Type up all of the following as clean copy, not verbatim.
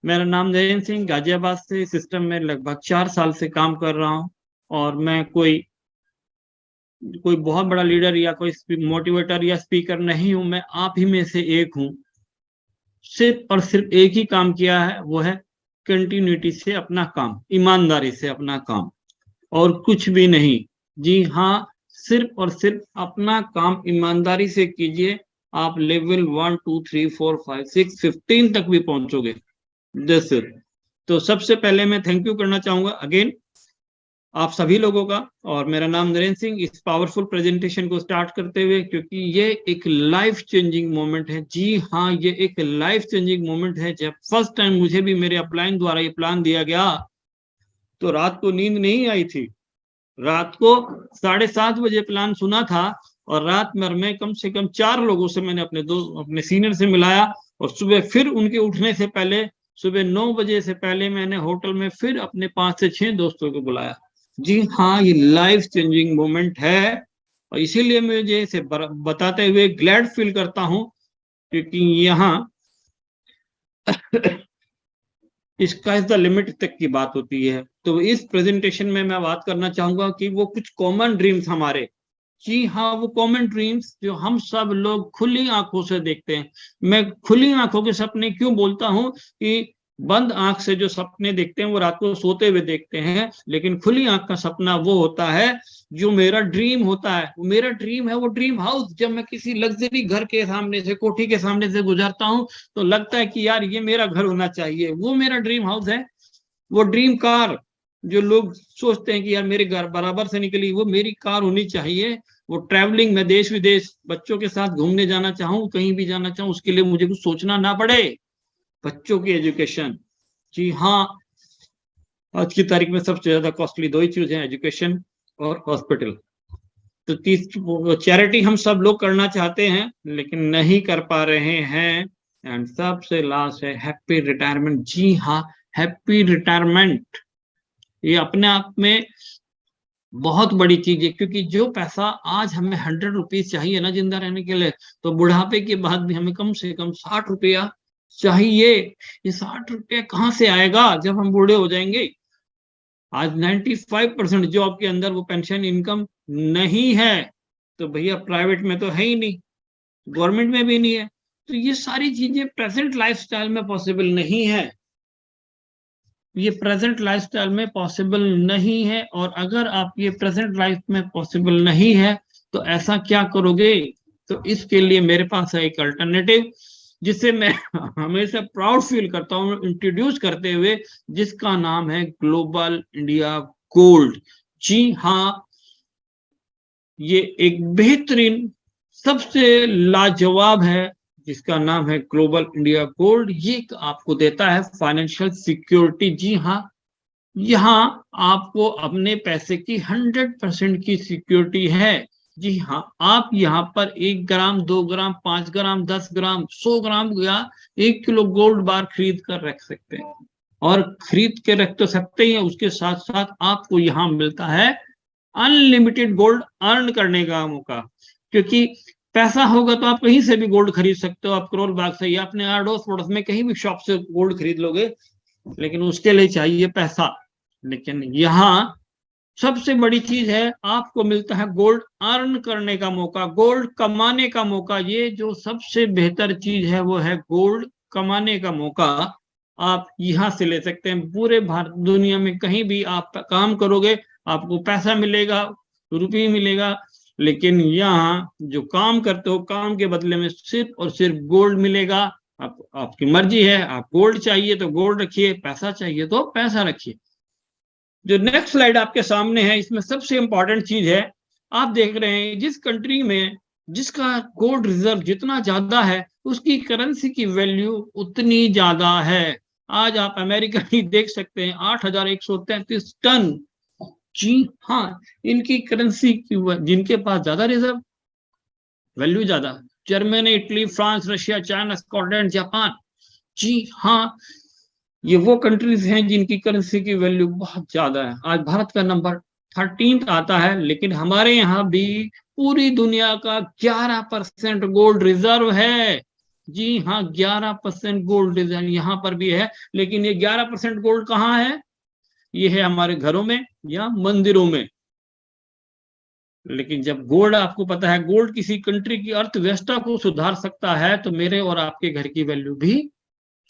मेरा नाम नरेंद्र सिंह, गाजियाबाद से सिस्टम में लगभग 4 साल से काम कर रहा हूँ। और मैं कोई कोई बहुत बड़ा लीडर या कोई मोटिवेटर या स्पीकर नहीं हूँ। मैं आप ही में से एक हूँ। सिर्फ और सिर्फ एक ही काम किया है, वो है कंटिन्यूटी से अपना काम, ईमानदारी से अपना काम, और कुछ भी नहीं। जी हाँ, सिर्फ और सिर्फ अपना काम ईमानदारी से कीजिए। आप लेवल 1 2 3 4 5 6 15 तक भी पहुंचोगे। जैसे तो सबसे पहले मैं थैंक यू करना चाहूंगा अगेन आप सभी लोगों का। और मेरा नाम नरेंद्र सिंह, इस पावरफुल प्रेजेंटेशन को स्टार्ट करते हुए, क्योंकि ये एक लाइफ चेंजिंग मोमेंट है। जी हाँ, ये एक लाइफ चेंजिंग मोमेंट है। जब फर्स्ट टाइम मुझे भी मेरे अपलाइन द्वारा ये प्लान दिया गया, तो रात को नींद नहीं आई थी। रात को 7:30 बजे प्लान सुना था, और रात में मैं कम से कम 4 लोगों से मैंने अपने सीनियर से मिलाया, और सुबह फिर उनके उठने से पहले, सुबह 9 बजे से पहले मैंने होटल में फिर अपने 5 से 6 दोस्तों को बुलाया। जी हाँ, ये लाइफ चेंजिंग मोमेंट है। और इसीलिए मुझे इसे बताते हुए ग्लैड फील करता हूँ, क्योंकि यहाँ इसका इज द लिमिट तक की बात होती है। तो इस प्रेजेंटेशन में मैं बात करना चाहूंगा कि वो कुछ कॉमन ड्रीम्स हमारे, जी हाँ, वो कॉमन ड्रीम्स जो हम सब लोग खुली आंखों से देखते हैं। मैं खुली आंखों के सपने क्यों बोलता हूँ कि बंद आंख से जो सपने देखते हैं वो रात को सोते हुए देखते हैं, लेकिन खुली आंख का सपना वो होता है जो मेरा ड्रीम होता है। वो मेरा ड्रीम है, वो ड्रीम हाउस। जब मैं किसी लग्जरी घर के सामने से, कोठी के सामने से गुजरता हूँ, तो लगता है कि यार ये मेरा घर होना चाहिए, वो मेरा ड्रीम हाउस है। वो ड्रीम कार जो लोग सोचते हैं कि यार मेरे घर बराबर से निकली, वो मेरी कार होनी चाहिए। वो ट्रैवलिंग, मैं देश विदेश बच्चों के साथ घूमने जाना चाहूँ, कहीं भी जाना चाहूँ, उसके लिए मुझे कुछ सोचना ना पड़े। बच्चों की एजुकेशन, जी हाँ, आज की तारीख में सबसे ज्यादा कॉस्टली 2 ही चीजें हैं, एजुकेशन और हॉस्पिटल। तो चैरिटी हम सब लोग करना चाहते हैं, लेकिन नहीं कर पा रहे हैं। एंड सबसे लास्ट है हैप्पी रिटायरमेंट। जी हाँ, हैप्पी रिटायरमेंट ये अपने आप में बहुत बड़ी चीज है, क्योंकि जो पैसा आज हमें 100 रुपीज चाहिए ना जिंदा रहने के लिए, तो बुढ़ापे के बाद भी हमें कम से कम 60 रुपया चाहिए। ये 60 रुपया कहाँ से आएगा जब हम बूढ़े हो जाएंगे? आज 95% जॉब के अंदर वो पेंशन इनकम नहीं है। तो भैया प्राइवेट में तो है ही नहीं, गवर्नमेंट में भी नहीं है। तो ये सारी चीजें प्रेजेंट लाइफस्टाइल में पॉसिबल नहीं है। ये प्रेजेंट लाइफस्टाइल में पॉसिबल नहीं है। और अगर आप ये प्रेजेंट लाइफ में पॉसिबल नहीं है, तो ऐसा क्या करोगे? तो इसके लिए मेरे पास है एक अल्टरनेटिव, जिसे मैं हमेशा प्राउड फील करता हूँ इंट्रोड्यूस करते हुए, जिसका नाम है ग्लोबल इंडिया गोल्ड। जी हाँ, ये एक बेहतरीन, सबसे लाजवाब है, जिसका नाम है ग्लोबल इंडिया गोल्ड। ये आपको देता है फाइनेंशियल सिक्योरिटी। जी हाँ, यहाँ आपको अपने पैसे की 100% की सिक्योरिटी है। जी हाँ, आप यहाँ पर 1 ग्राम, 2 ग्राम, 5 ग्राम, 10 ग्राम, 100 ग्राम या 1 किलो गोल्ड बार खरीद कर रख सकते हैं। और खरीद के रख तो सकते ही हैं, उसके साथ साथ आपको यहाँ मिलता है अनलिमिटेड गोल्ड अर्न करने का मौका। क्योंकि पैसा होगा तो आप कहीं से भी गोल्ड खरीद सकते हो। आप करोल बाग से या अपने अड़ोस पड़ोस में कहीं भी शॉप से गोल्ड खरीद लोगे, लेकिन उसके लिए चाहिए पैसा। लेकिन यहाँ सबसे बड़ी चीज है, आपको मिलता है गोल्ड अर्न करने का मौका, गोल्ड कमाने का मौका। ये जो सबसे बेहतर चीज है वो है गोल्ड कमाने का मौका। आप यहाँ से ले सकते हैं। पूरे भारत दुनिया में कहीं भी आप काम करोगे, आपको पैसा मिलेगा, रुपये मिलेगा। लेकिन यहाँ जो काम करते हो, काम के बदले में सिर्फ और सिर्फ गोल्ड मिलेगा। आपकी मर्जी है, आप गोल्ड चाहिए तो गोल्ड रखिए, पैसा चाहिए तो पैसा रखिए। जो नेक्स्ट स्लाइड आपके सामने है, इसमें सबसे इंपॉर्टेंट चीज है, आप देख रहे हैं जिस कंट्री में जिसका गोल्ड रिजर्व जितना ज्यादा है, उसकी करेंसी की वैल्यू उतनी ज्यादा है। आज आप अमेरिका ही देख सकते हैं, 8,133 टन। जी हाँ, इनकी करेंसी की, जिनके पास ज्यादा रिजर्व, वैल्यू ज्यादा, Germany, Italy, France, Russia, China, Scotland, Japan. जी हाँ, ये वो कंट्रीज हैं जिनकी करेंसी की वैल्यू बहुत ज्यादा है। आज भारत का नंबर 13 आता है, लेकिन हमारे यहाँ भी पूरी दुनिया का 11% गोल्ड रिजर्व है। जी हाँ, 11% गोल्ड रिजर्व यहाँ पर भी है। लेकिन ये 11% गोल्ड कहाँ है? ये है हमारे घरों में या मंदिरों में। लेकिन जब गोल्ड, आपको पता है गोल्ड किसी कंट्री की अर्थव्यवस्था को सुधार सकता है, तो मेरे और आपके घर की वैल्यू भी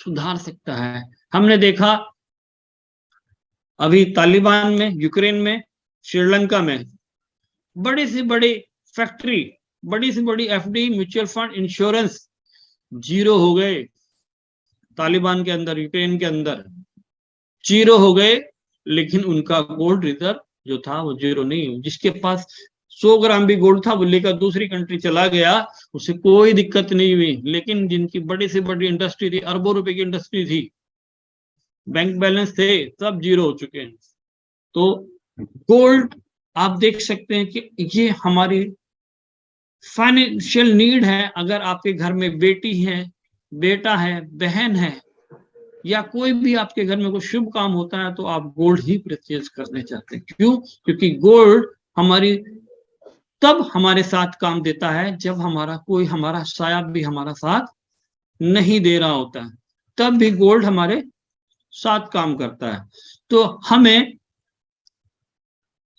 सुधार सकता है। हमने देखा अभी तालिबान में, यूक्रेन में, श्रीलंका में बड़ी से बड़ी फैक्ट्री, बड़ी से बड़ी FD, mutual fund, insurance zero हो गए। तालिबान के अंदर, यूक्रेन के अंदर जीरो हो गए। लेकिन उनका गोल्ड रिजर्व जो था वो जीरो नहीं हुआ। जिसके पास 100 ग्राम भी गोल्ड था वो लेकर दूसरी कंट्री चला गया, उसे कोई दिक्कत नहीं हुई। लेकिन जिनकी बड़ी से बड़ी इंडस्ट्री थी, अरबों रुपए की इंडस्ट्री थी, बैंक बैलेंस थे, सब जीरो हो चुके हैं। तो गोल्ड आप देख सकते हैं कि ये हमारी फाइनेंशियल नीड है। अगर आपके घर में बेटी है, बेटा है, बहन है, या कोई भी आपके घर में कोई शुभ काम होता है, तो आप गोल्ड ही परचेज करने चाहते हैं। क्यों? क्योंकि गोल्ड हमारी तब हमारे साथ काम देता है जब हमारा साया भी हमारा साथ नहीं दे रहा होता है, तब भी गोल्ड हमारे साथ काम करता है। तो हमें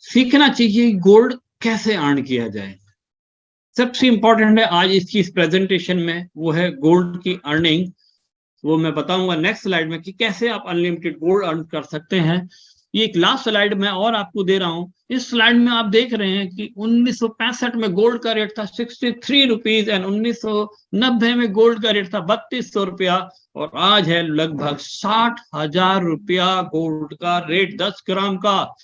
सीखना चाहिए गोल्ड कैसे अर्न किया जाए। सबसे इंपॉर्टेंट है आज इसकी इस प्रेजेंटेशन में, वो है गोल्ड की अर्निंग। वो मैं बताऊंगा नेक्स्ट स्लाइड में कि कैसे आप अनलिमिटेड गोल्ड अर्न कर सकते हैं। ये एक लास्ट स्लाइड में और आपको दे रहा हूं। इस स्लाइड में आप देख रहे हैं कि 1965 में गोल्ड का रेट था 63 रुपीज एंड 1990 में गोल्ड का रेट था 3200 रुपया, और आज है लगभग 60,000 रुपया गोल्ड का रेट 10 ग्राम का।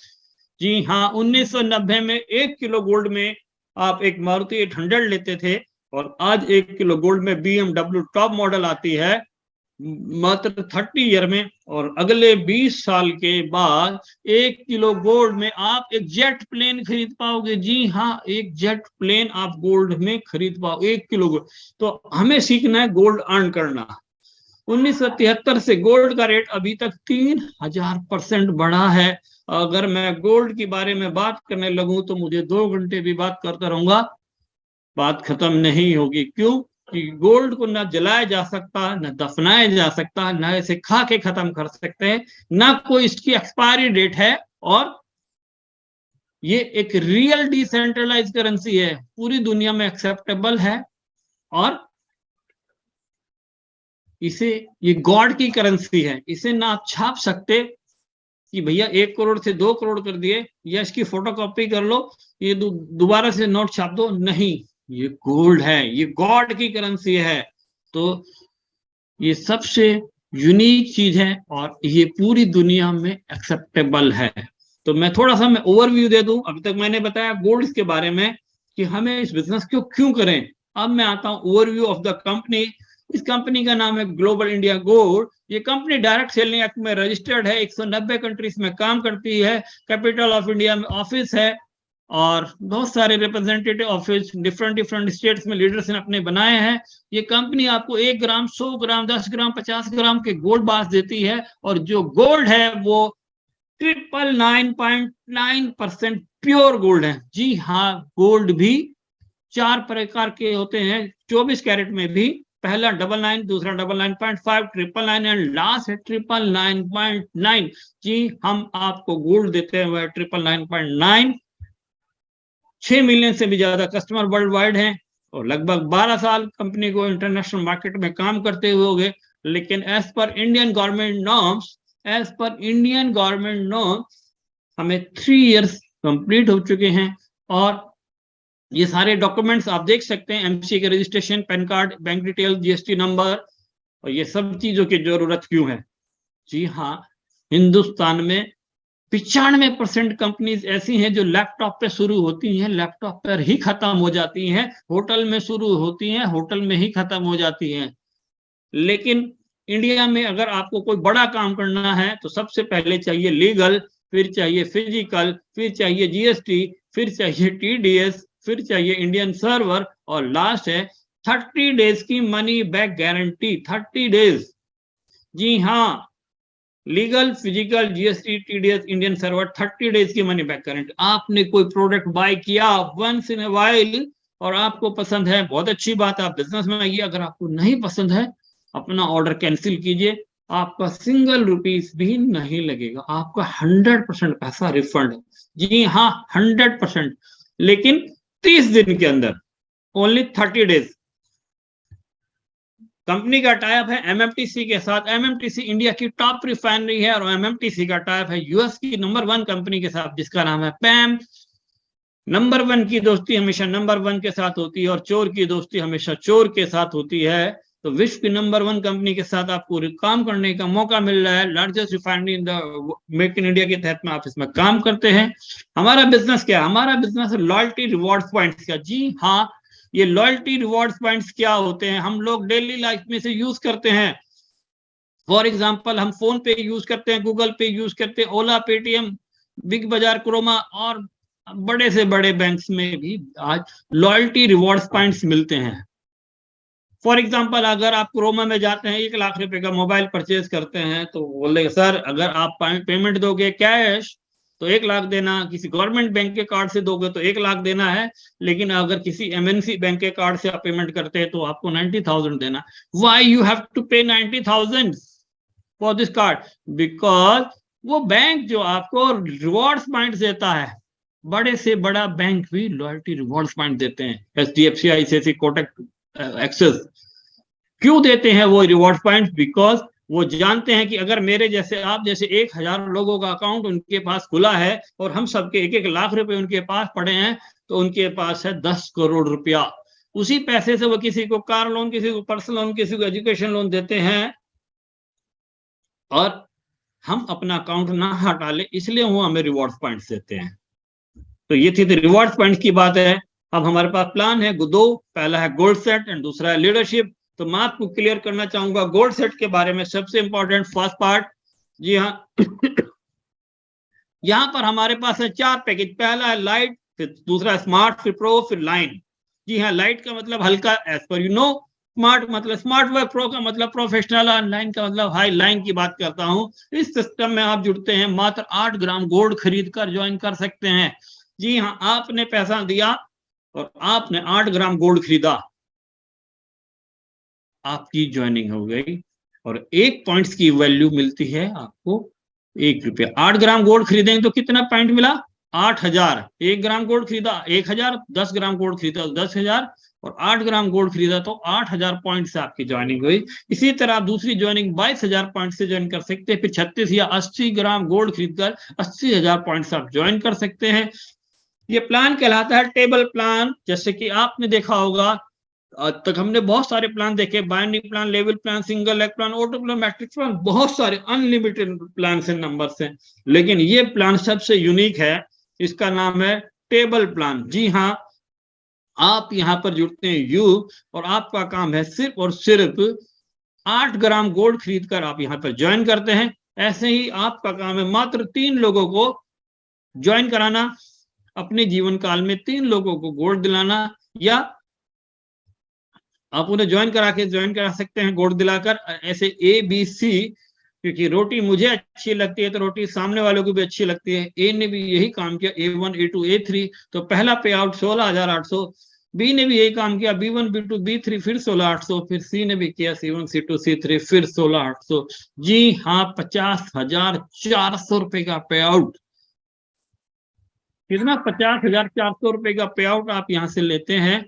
जी हाँ, 1990 में 1 किलो गोल्ड में आप एक मारुति 800 लेते थे, और आज 1 किलो गोल्ड में BMW टॉप मॉडल आती है मात्र 30 ईयर में। और अगले 20 साल के बाद 1 किलो गोल्ड में आप एक जेट प्लेन खरीद पाओगे। जी हाँ, एक जेट प्लेन आप गोल्ड में खरीद पाओ, 1 किलो गोल्ड। तो हमें सीखना है गोल्ड अर्न करना। 1973 से गोल्ड का रेट अभी तक 3000% बढ़ा है। अगर मैं गोल्ड के बारे में बात करने लगूं तो मुझे 2 घंटे भी बात करता रहूंगा, बात खत्म नहीं होगी। क्यों? कि गोल्ड को ना जलाया जा सकता, ना दफनाया जा सकता, ना इसे खा के खत्म कर सकते हैं, ना कोई इसकी एक्सपायरी डेट है। और ये एक रियल डिसेंट्रलाइज करेंसी है, पूरी दुनिया में एक्सेप्टेबल है। और इसे, ये गॉड की करेंसी है, इसे ना आप छाप सकते कि भैया 1 करोड़ से 2 करोड़ कर दिए, या इसकी फोटोकॉपी कर लो, ये दोबारा से नोट छाप दो, नहीं। ये गोल्ड है, ये गॉड की करेंसी है। तो ये सबसे यूनिक चीज है और ये पूरी दुनिया में एक्सेप्टेबल है। तो मैं थोड़ा सा मैं ओवरव्यू दे दूं। अभी तक मैंने बताया गोल्ड के बारे में कि हमें इस बिजनेस को क्यों करें। अब मैं आता हूं ओवरव्यू ऑफ द कंपनी। इस कंपनी का नाम है ग्लोबल इंडिया गोल्ड। ये कंपनी डायरेक्ट सेलिंग एक्ट में रजिस्टर्ड है, 190 कंट्रीज में काम करती है, कैपिटल ऑफ इंडिया में ऑफिस है, और बहुत सारे representative office different different states में लीडर्स ने अपने बनाए हैं। ये कंपनी आपको 1 ग्राम, 100 ग्राम, 10 ग्राम, 50 ग्राम के गोल्ड बार्स देती है, और जो गोल्ड है वो 999.9% प्योर गोल्ड है। जी हाँ, गोल्ड भी 4 प्रकार के होते हैं 24 कैरेट में भी। पहला 99, दूसरा 99.5, 999 एंड लास्ट है 999.9। जी, हम आपको गोल्ड देते हैं वह 999.9। 6 मिलियन से भी ज्यादा कस्टमर वर्ल्ड वाइड हैं, और लगभग 12 साल कंपनी को इंटरनेशनल मार्केट में काम करते हुए हो गए। लेकिन as per Indian government norms हमें 3 इयर्स कंप्लीट हो चुके हैं। और ये सारे डॉक्यूमेंट्स आप देख सकते हैं, एमसी के registration, pan card, bank detail, GST number, और ये सब चीजों की जरूरत क्यों है। जी हाँ, हिंदुस्तान में 95% कंपनीज ऐसी हैं जो लैपटॉप पे शुरू होती हैं, लैपटॉप पर ही खत्म हो जाती हैं, होटल में शुरू होती हैं, होटल में ही खत्म हो जाती हैं। लेकिन इंडिया में अगर आपको कोई बड़ा काम करना है तो सबसे पहले चाहिए लीगल, फिर चाहिए फिजिकल, फिर चाहिए जीएसटी, फिर चाहिए टीडीएस, फिर चाहिए इंडियन सर्वर, और लास्ट है 30 डेज की मनी बैक गारंटी। 30 डेज। जी हाँ, legal, physical, GST, TDS, Indian server, 30 days की मनी बैक गारंटी। आपने कोई प्रोडक्ट बाय किया वंस इन अ वाइल, और आपको पसंद है, बहुत अच्छी बात है, आप बिजनेस में आइए। अगर आपको नहीं पसंद है, अपना ऑर्डर कैंसिल कीजिए, आपका सिंगल रुपीस भी नहीं लगेगा, आपका 100% पैसा रिफंड है। जी हाँ, 100%, लेकिन 30 दिन के अंदर, ओनली 30 डेज। कंपनी का टाइप है एमएमटीसी के साथ। एमएमटीसी इंडिया की टॉप रिफाइनरी है, और एमएमटीसी का टाइप है यूएस की नंबर 1 कंपनी के साथ, जिसका नाम है पैम। नंबर 1 की दोस्ती हमेशा नंबर 1 के साथ होती है, और चोर की दोस्ती हमेशा चोर के साथ होती है। तो विश्व की नंबर 1 कंपनी के साथ आपको काम करने का मौका मिल रहा है। Largest refinery in the make in India के तहत में आप इसमें काम करते हैं। हमारा बिजनेस क्या है? हमारा बिजनेस है लॉयल्टी रिवॉर्ड पॉइंट्स का। जी हाँ, ये लॉयल्टी रिवॉर्ड पॉइंट्स क्या होते हैं, हम लोग डेली लाइफ में से यूज करते हैं। फॉर एग्जाम्पल, हम फोन पे यूज करते हैं, गूगल पे यूज करते हैं, ओला, पेटीएम, बिग बाजार, क्रोमा, और बड़े से बड़े बैंक्स में भी आज लॉयल्टी रिवॉर्ड्स पॉइंट्स मिलते हैं। फॉर एग्जाम्पल, अगर आप क्रोमा में जाते हैं, 1 लाख रुपए का मोबाइल परचेज करते हैं, तो बोले सर अगर आप पेमेंट दोगे कैश तो 1 लाख देना, किसी गवर्नमेंट बैंक के कार्ड से दोगे तो 1 लाख देना है, लेकिन अगर किसी एमएनसी बैंक के कार्ड से आप पेमेंट करते हैं तो आपको 90,000 देना। वाई यू हैव टू पे 90,000 फॉर दिस कार्ड? बिकॉज वो बैंक जो आपको रिवॉर्ड्स पॉइंट देता है, बड़े से बड़ा बैंक भी लॉयल्टी रिवॉर्ड्स पॉइंट देते हैं, एचडीएफसी, आईसीआईसी, कोटक, एक्सेस। क्यों देते हैं वो रिवॉर्ड पॉइंट? बिकॉज वो जानते हैं कि अगर मेरे जैसे, आप जैसे 1,000 लोगों का अकाउंट उनके पास खुला है, और हम सबके 1-1 लाख रुपए उनके पास पड़े हैं, तो उनके पास है 10 करोड़ रुपया। उसी पैसे से वो किसी को कार लोन, किसी को पर्सनल लोन, किसी को एजुकेशन लोन देते हैं, और हम अपना अकाउंट ना हटा ले, इसलिए वो हमें रिवॉर्ड पॉइंट्स देते हैं। तो ये थी रिवॉर्ड पॉइंट्स की बात है। अब हमारे पास प्लान है दो, पहला है गोल्ड सेट एंड दूसरा है लीडरशिप। तो मैं आपको क्लियर करना चाहूंगा गोल्ड सेट के बारे में। सबसे इंपॉर्टेंट फर्स्ट पार्ट, जी हाँ, यहां पर हमारे पास है 4 पैकेज। पहला है लाइट, फिर दूसरा स्मार्ट, फिर प्रो, फिर लाइन। जी हाँ, लाइट का मतलब हल्का, as per you know. Smart मतलब स्मार्ट वर्क, प्रो का मतलब प्रोफेशनल, और लाइन का मतलब हाई लाइन की बात करता हूं। इस सिस्टम में आप जुड़ते हैं, मात्र 8 ग्राम गोल्ड खरीद कर ज्वाइन कर सकते हैं। जी हाँ, आपने पैसा दिया और आपने 8 ग्राम गोल्ड खरीदा, आपकी ज्वाइनिंग हो गई, और 1 पॉइंट्स की वैल्यू मिलती है आपको 1 रुपया। 8 ग्राम गोल्ड खरीदेंगे तो कितना पॉइंट मिला? 8,000। 1 ग्राम गोल्ड खरीदा 1,000, 10 ग्राम गोल्ड खरीदा 10,000, और 8 ग्राम गोल्ड खरीदा तो 8,000 पॉइंट से आपकी ज्वाइनिंग हुई। इसी तरह आप दूसरी ज्वाइनिंग 22,000 पॉइंट से ज्वाइन कर सकते हैं। फिर 36 या 80 ग्राम गोल्ड खरीदकर 80,000 पॉइंट से आप ज्वाइन कर सकते हैं। ये प्लान कहलाता है टेबल प्लान। जैसे कि आपने देखा होगा, आज तक हमने बहुत सारे प्लान देखे, binary plan, level plan, single leg plan, auto plan, matrix plan, बहुत सारे अनलिमिटेड प्लान से नंबर से, लेकिन ये प्लान सबसे यूनिक है। इसका नाम है टेबल प्लान। जी हाँ, आप यहाँ पर जुड़ते हैं यू, और आपका काम है सिर्फ और सिर्फ 8 ग्राम गोल्ड खरीदकर आप यहाँ पर ज्वाइन करते हैं। ऐसे ही आपका काम है मात्र 3 लोगों को ज्वाइन कराना, अपने जीवन काल में 3 लोगों को गोल्ड दिलाना, या आप उन्हें ज्वाइन करा सकते हैं गोल्ड दिलाकर। ऐसे ABC, क्योंकि रोटी मुझे अच्छी लगती है तो रोटी सामने वालों को भी अच्छी लगती है। ए ने भी यही काम किया, A1, A2, A3, तो पहला पे आउट 16,800। बी ने भी यही काम किया, B1, B2, B3, फिर 16,800, फिर सी ने भी किया, C1, C2, C3, फिर 16,800। जी हाँ, 50,400 रुपए का पे आउट। कितना? 50,400 रुपए का पे आउट आप यहां से लेते हैं,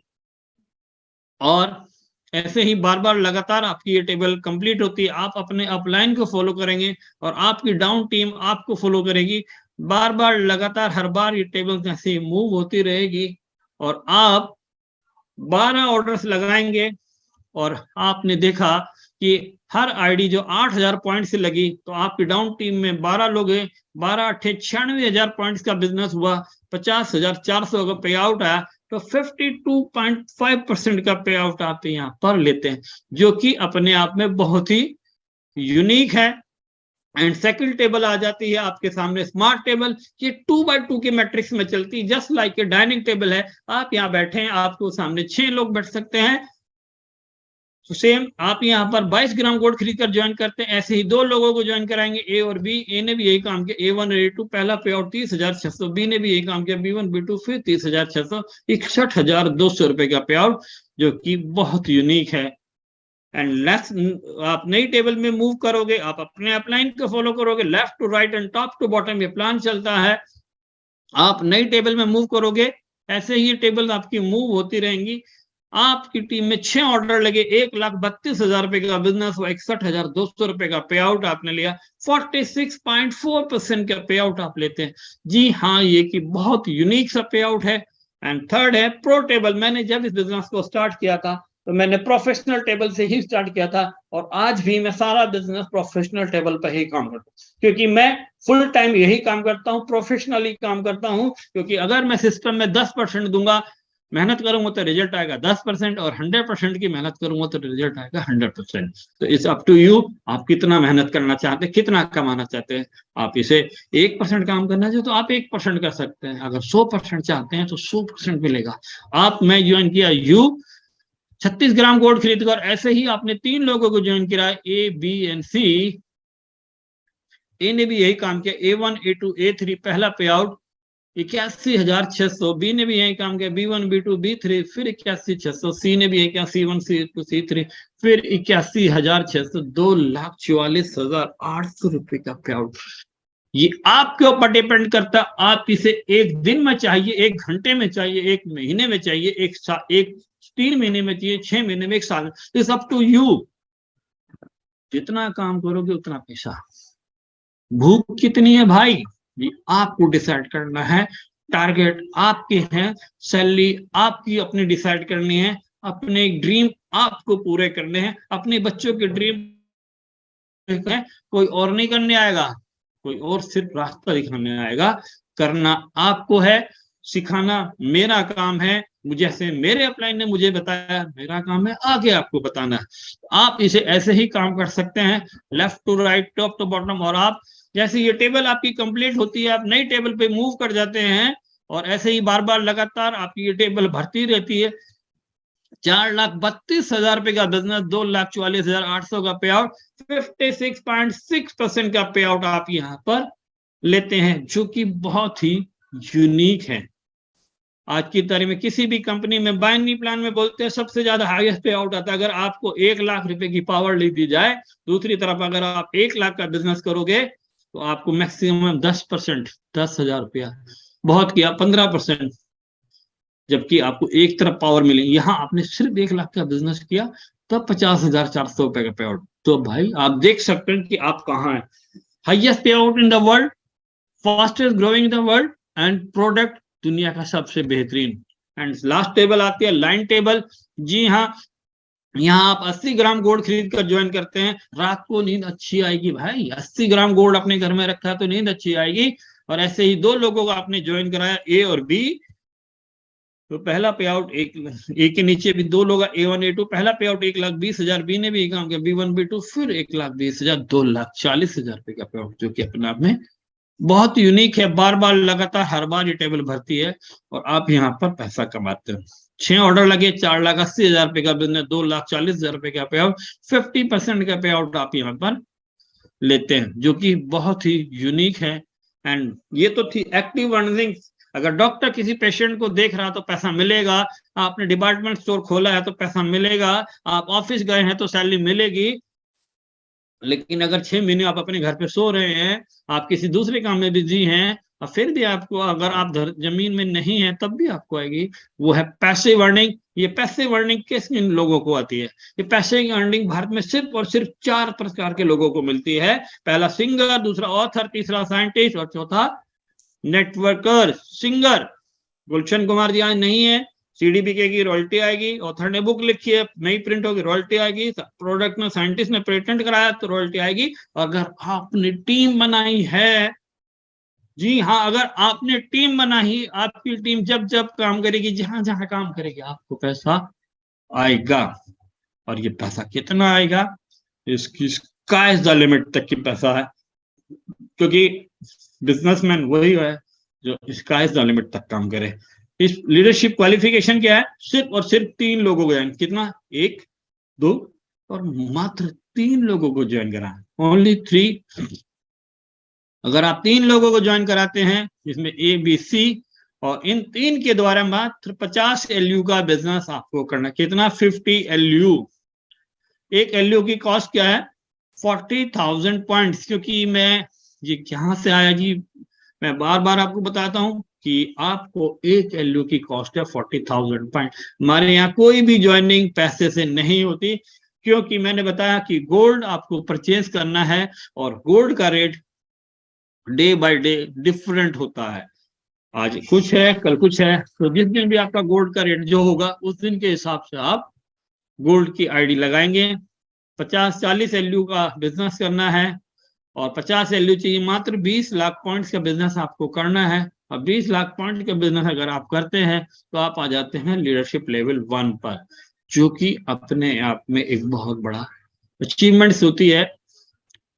और ऐसे ही बार बार लगातार आपकी ये टेबल कंप्लीट होती है। आप अपने अपलाइन को फॉलो करेंगे और आपकी डाउन टीम आपको फॉलो करेगी। बार बार लगातार हर बार ये टेबल ऐसे मूव होती रहेगी, और आप 12 ऑर्डर्स लगाएंगे। और आपने देखा कि हर आईडी जो 8,000 पॉइंट से लगी, तो आपकी डाउन टीम में 12 लोग हैं, 12 अट्ठे 96,000 पॉइंट्स का बिजनेस हुआ, 50,400 का पे आउट आया, तो 52.5% का पे आउट आप यहाँ पर लेते हैं, जो कि अपने आप में बहुत ही यूनिक है। एंड सेकंड टेबल आ जाती है आपके सामने स्मार्ट टेबल। ये 2x2 के मैट्रिक्स में चलती है, just like a dining table है। आप यहाँ बैठे हैं, आपको सामने 6 लोग बैठ सकते हैं, तो सेम आप यहाँ पर 22 ग्राम गोल्ड खरीद कर ज्वाइन करते हैं, ऐसे ही दो लोगों को ज्वाइन कराएंगे, ए और बी। ए ने भी यही काम किया, A1 और A2, पहला पे आउट 30,600, बी ने भी यही काम किया, B1 B2, फिर 30,600, 61,200 रुपए का पे आउट, जो कि बहुत यूनिक है। एंड लेफ्ट आप नई टेबल में मूव करोगे, आप अपने अपलाइन को फॉलो करोगे, left to right and top to bottom ये प्लान चलता है। आप नई टेबल में मूव करोगे, ऐसे ही टेबल आपकी मूव होती रहेंगी। आपकी टीम में 6 ऑर्डर लगे, 1,32,000 रुपए का बिजनेस हुआ, 61,200 रुपए का पे आउट आपने लिया, 46.4% का पे आउट आप लेते हैं। जी हाँ, ये कि बहुत यूनिक सा पे आउट है। एंड थर्ड है प्रो टेबल। मैंने जब इस बिजनेस को स्टार्ट किया था तो मैंने प्रोफेशनल टेबल से ही स्टार्ट किया था, और आज भी मैं सारा बिजनेस प्रोफेशनल टेबल पर ही काम करता हूँ, क्योंकि मैं फुल टाइम यही काम करता हूँ, प्रोफेशनली काम करता हूँ। क्योंकि अगर मैं सिस्टम में 10% दूंगा, मेहनत करूंगा तो रिजल्ट आएगा 10%, और 100% की मेहनत करूंगा तो रिजल्ट आएगा 100%। तो इट्स अप टू यू, आप कितना मेहनत करना चाहते हैं, कितना कमाना चाहते हैं। आप इसे 1% काम करना चाहिए तो आप 1% कर सकते हैं, अगर 100% चाहते हैं तो 100% मिलेगा। आप मैं ज्वाइन किया यू 36 ग्राम गोल्ड खरीद कर, ऐसे ही आपने 3 लोगों को ज्वाइन किया, ए बी एंड सी। ए ने भी यही काम किया, A1 A2 A3, पहला पे आउट 81,600, बी ने भी यही काम किया, B1 B2 B3, फिर 81,600, सी ने भी यही किया, C1 C2 C3, फिर 81,600, 2,44,800 रुपए का पे आउट। ये आपके ऊपर डिपेंड करता है, आप इसे एक दिन में चाहिए, 1 घंटे में चाहिए, 1 महीने में चाहिए, एक 3 महीने में चाहिए, 6 महीने में, 1 साल में। इट्स अप टू यू, जितना काम करोगे उतना पैसा। भूख कितनी है भाई, ये आपको डिसाइड करना है। टारगेट आपके हैं, सैलरी आपकी अपनी डिसाइड करनी है, अपने ड्रीम आपको पूरे करने हैं, अपने बच्चों के ड्रीम है, कोई और नहीं करने आएगा, कोई और सिर्फ रास्ता दिखाने आएगा। करना आपको है, सिखाना मेरा काम है। जैसे मेरे अपलाइन ने मुझे बताया, मेरा काम है आगे आपको बताना। आप इसे ऐसे ही काम कर सकते हैं, left to right, top to bottom. और आप जैसे ये टेबल आपकी कंप्लीट होती है, आप नई टेबल पे मूव कर जाते हैं, और ऐसे ही बार बार लगातार आपकी ये टेबल भरती रहती है। 4,32,000 रुपए का बिजनेस, 2,44,800 का पे आउट, 56.6% का पे आउट आप यहाँ पर लेते हैं, जो कि बहुत ही यूनिक है। आज की तारीख में किसी भी कंपनी में बाइनरी प्लान में बोलते हैं सबसे ज्यादा हाईएस्ट पे आउट आता है। अगर आपको 1 लाख रुपए की पावर ली दी जाए, दूसरी तरफ अगर आप 1 लाख का बिजनेस करोगे तो आपको मैक्सिमम 10%, 10,000 रुपया, बहुत किया 15%, जबकि आपको एक तरफ पावर मिली। यहाँ आपने सिर्फ 1 लाख का बिजनेस किया तब 50,400 रुपए का पे आउट। तो भाई आप देख सकते हैं कि आप कहाँ हैं। हाईएस्ट पे out in the world, fastest growing in the world, and product दुनिया का सबसे बेहतरीन। एंड लास्ट टेबल आती है लाइन टेबल। जी हाँ, यहाँ आप 80 ग्राम गोल्ड खरीद कर ज्वाइन करते हैं, रात को नींद अच्छी आएगी भाई। 80 ग्राम गोल्ड अपने घर में रखा है तो नींद अच्छी आएगी। और ऐसे ही 2 लोगों को आपने ज्वाइन कराया, ए और बी, तो पहला पे आउट एक के नीचे भी 2 लोग, A1 A2, पहला पे आउट 1,20,000, बी ने भी काम किया, B1 B2, फिर 1,20,000, 2,40,000 रुपए का पे आउट, जो कि अपने आप में बहुत यूनिक है। बार बार लगातार हर बार ये टेबल भरती है और आप यहाँ पर पैसा कमाते हो। 6 ऑर्डर लगे, 4,80,000 रुपए का बिजनेस, 2,40,000 रुपए का पे आउट, 50% का पे आउट आप यहाँ पर लेते हैं, जो कि बहुत ही यूनिक है। एंड ये तो थी एक्टिव अर्निंग। अगर डॉक्टर किसी पेशेंट को देख रहा तो पैसा मिलेगा, आपने डिपार्टमेंट स्टोर खोला है तो पैसा मिलेगा, आप ऑफिस गए हैं तो सैलरी मिलेगी। लेकिन अगर 6 महीने आप अपने घर पे सो रहे हैं, आप किसी दूसरे काम में बिजी हैं, और फिर भी आपको, अगर आप जमीन में नहीं है तब भी आपको आएगी, वो है पैसिव अर्निंग। ये पैसिव अर्निंग किस इन लोगों को आती है? ये पैसिव अर्निंग भारत में सिर्फ और सिर्फ 4 प्रकार के लोगों को मिलती है। पहला सिंगर, दूसरा ऑथर, तीसरा साइंटिस्ट, और चौथा नेटवर्कर। सिंगर गुलशन कुमार जी आज नहीं है, सीडीपीके की रॉयल्टी आएगी, ऑथर ने बुक लिखी है, नई प्रिंट होगी, रॉयल्टी आएगी, प्रोडक्ट में साइंटिस्ट ने पेटेंट कराया तो रॉयल्टी आएगी। अगर आपने टीम बनाई है, जी हाँ, अगर आपने टीम बनाई, आपकी टीम जब जब काम करेगी, जहां जहां काम करेगी, आपको पैसा आएगा। और ये पैसा कितना आएगा, इसकी स्काई इज द लिमिट तक की पैसा है, क्योंकि बिजनेसमैन वही है जो स्काई इज द लिमिट तक काम करे। इस लीडरशिप क्वालिफिकेशन क्या है? सिर्फ और सिर्फ 3 लोगों को, कितना, 1 2 और मात्र 3 लोगों को ज्वाइन कराएं, ओनली 3। अगर आप 3 लोगों को ज्वाइन कराते हैं जिसमें ए बी सी, और इन 3 के द्वारा मात्र 50 LU का बिजनेस आपको करना। कितना? 50 LU। एक LU की कॉस्ट क्या है? 40,000 पॉइंट्स। क्योंकि मैं ये कहां से आया जी, मैं बार बार आपको बताता हूं कि आपको एक LU की कॉस्ट है 40,000 पॉइंट। हमारे यहाँ कोई भी ज्वाइनिंग पैसे से नहीं होती, क्योंकि मैंने बताया कि गोल्ड आपको परचेज करना है और गोल्ड का rate day by day different होता है। आज कुछ है, कल कुछ है, तो जिस दिन भी आपका गोल्ड का रेट जो होगा उस दिन के हिसाब से आप गोल्ड की आईडी लगाएंगे। 50-40 LU का बिजनेस करना है और 50 LU चाहिए, मात्र 20 लाख पॉइंट्स का बिजनेस आपको करना है। और 20 लाख पॉइंट का बिजनेस अगर आप करते हैं तो आप आ जाते हैं लीडरशिप लेवल 1 पर, जो कि अपने आप में एक बहुत बड़ा अचीवमेंट्स होती है।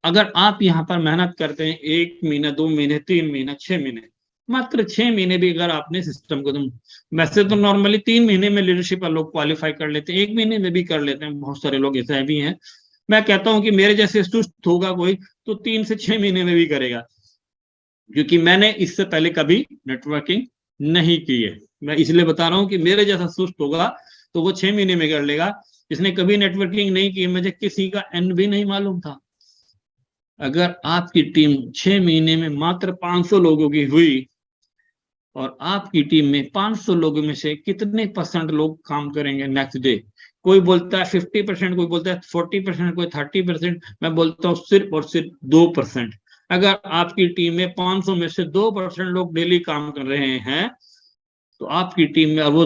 अगर आप यहाँ पर मेहनत करते हैं 1 महीना, 2 महीने, 3 महीना, 6 महीने, मात्र 6 महीने भी अगर आपने सिस्टम को, तुम वैसे तो नॉर्मली 3 महीने में लीडरशिप लोग क्वालिफाई कर लेते हैं, 1 महीने में भी कर लेते हैं, बहुत सारे लोग ऐसे भी हैं। मैं कहता हूं कि मेरे जैसे सुस्त होगा कोई तो 3 से 6 महीने में भी करेगा, क्योंकि मैंने इससे पहले कभी नेटवर्किंग नहीं की है। मैं इसलिए बता रहा हूँ कि मेरे जैसा सुस्त होगा तो वो 6 महीने में कर लेगा। जिसने कभी नेटवर्किंग नहीं की, मुझे किसी का एन भी नहीं मालूम था। अगर आपकी टीम 6 महीने में मात्र 500 लोगों की हुई, और आपकी टीम में 500 लोगों में से कितने % लोग काम करेंगे नेक्स्ट डे? कोई बोलता है 50%, कोई बोलता है 40%, कोई 30%, मैं बोलता हूँ सिर्फ और सिर्फ 2%। अगर आपकी टीम में 500 में से 2% लोग डेली काम कर रहे हैं, तो आपकी टीम में, और वो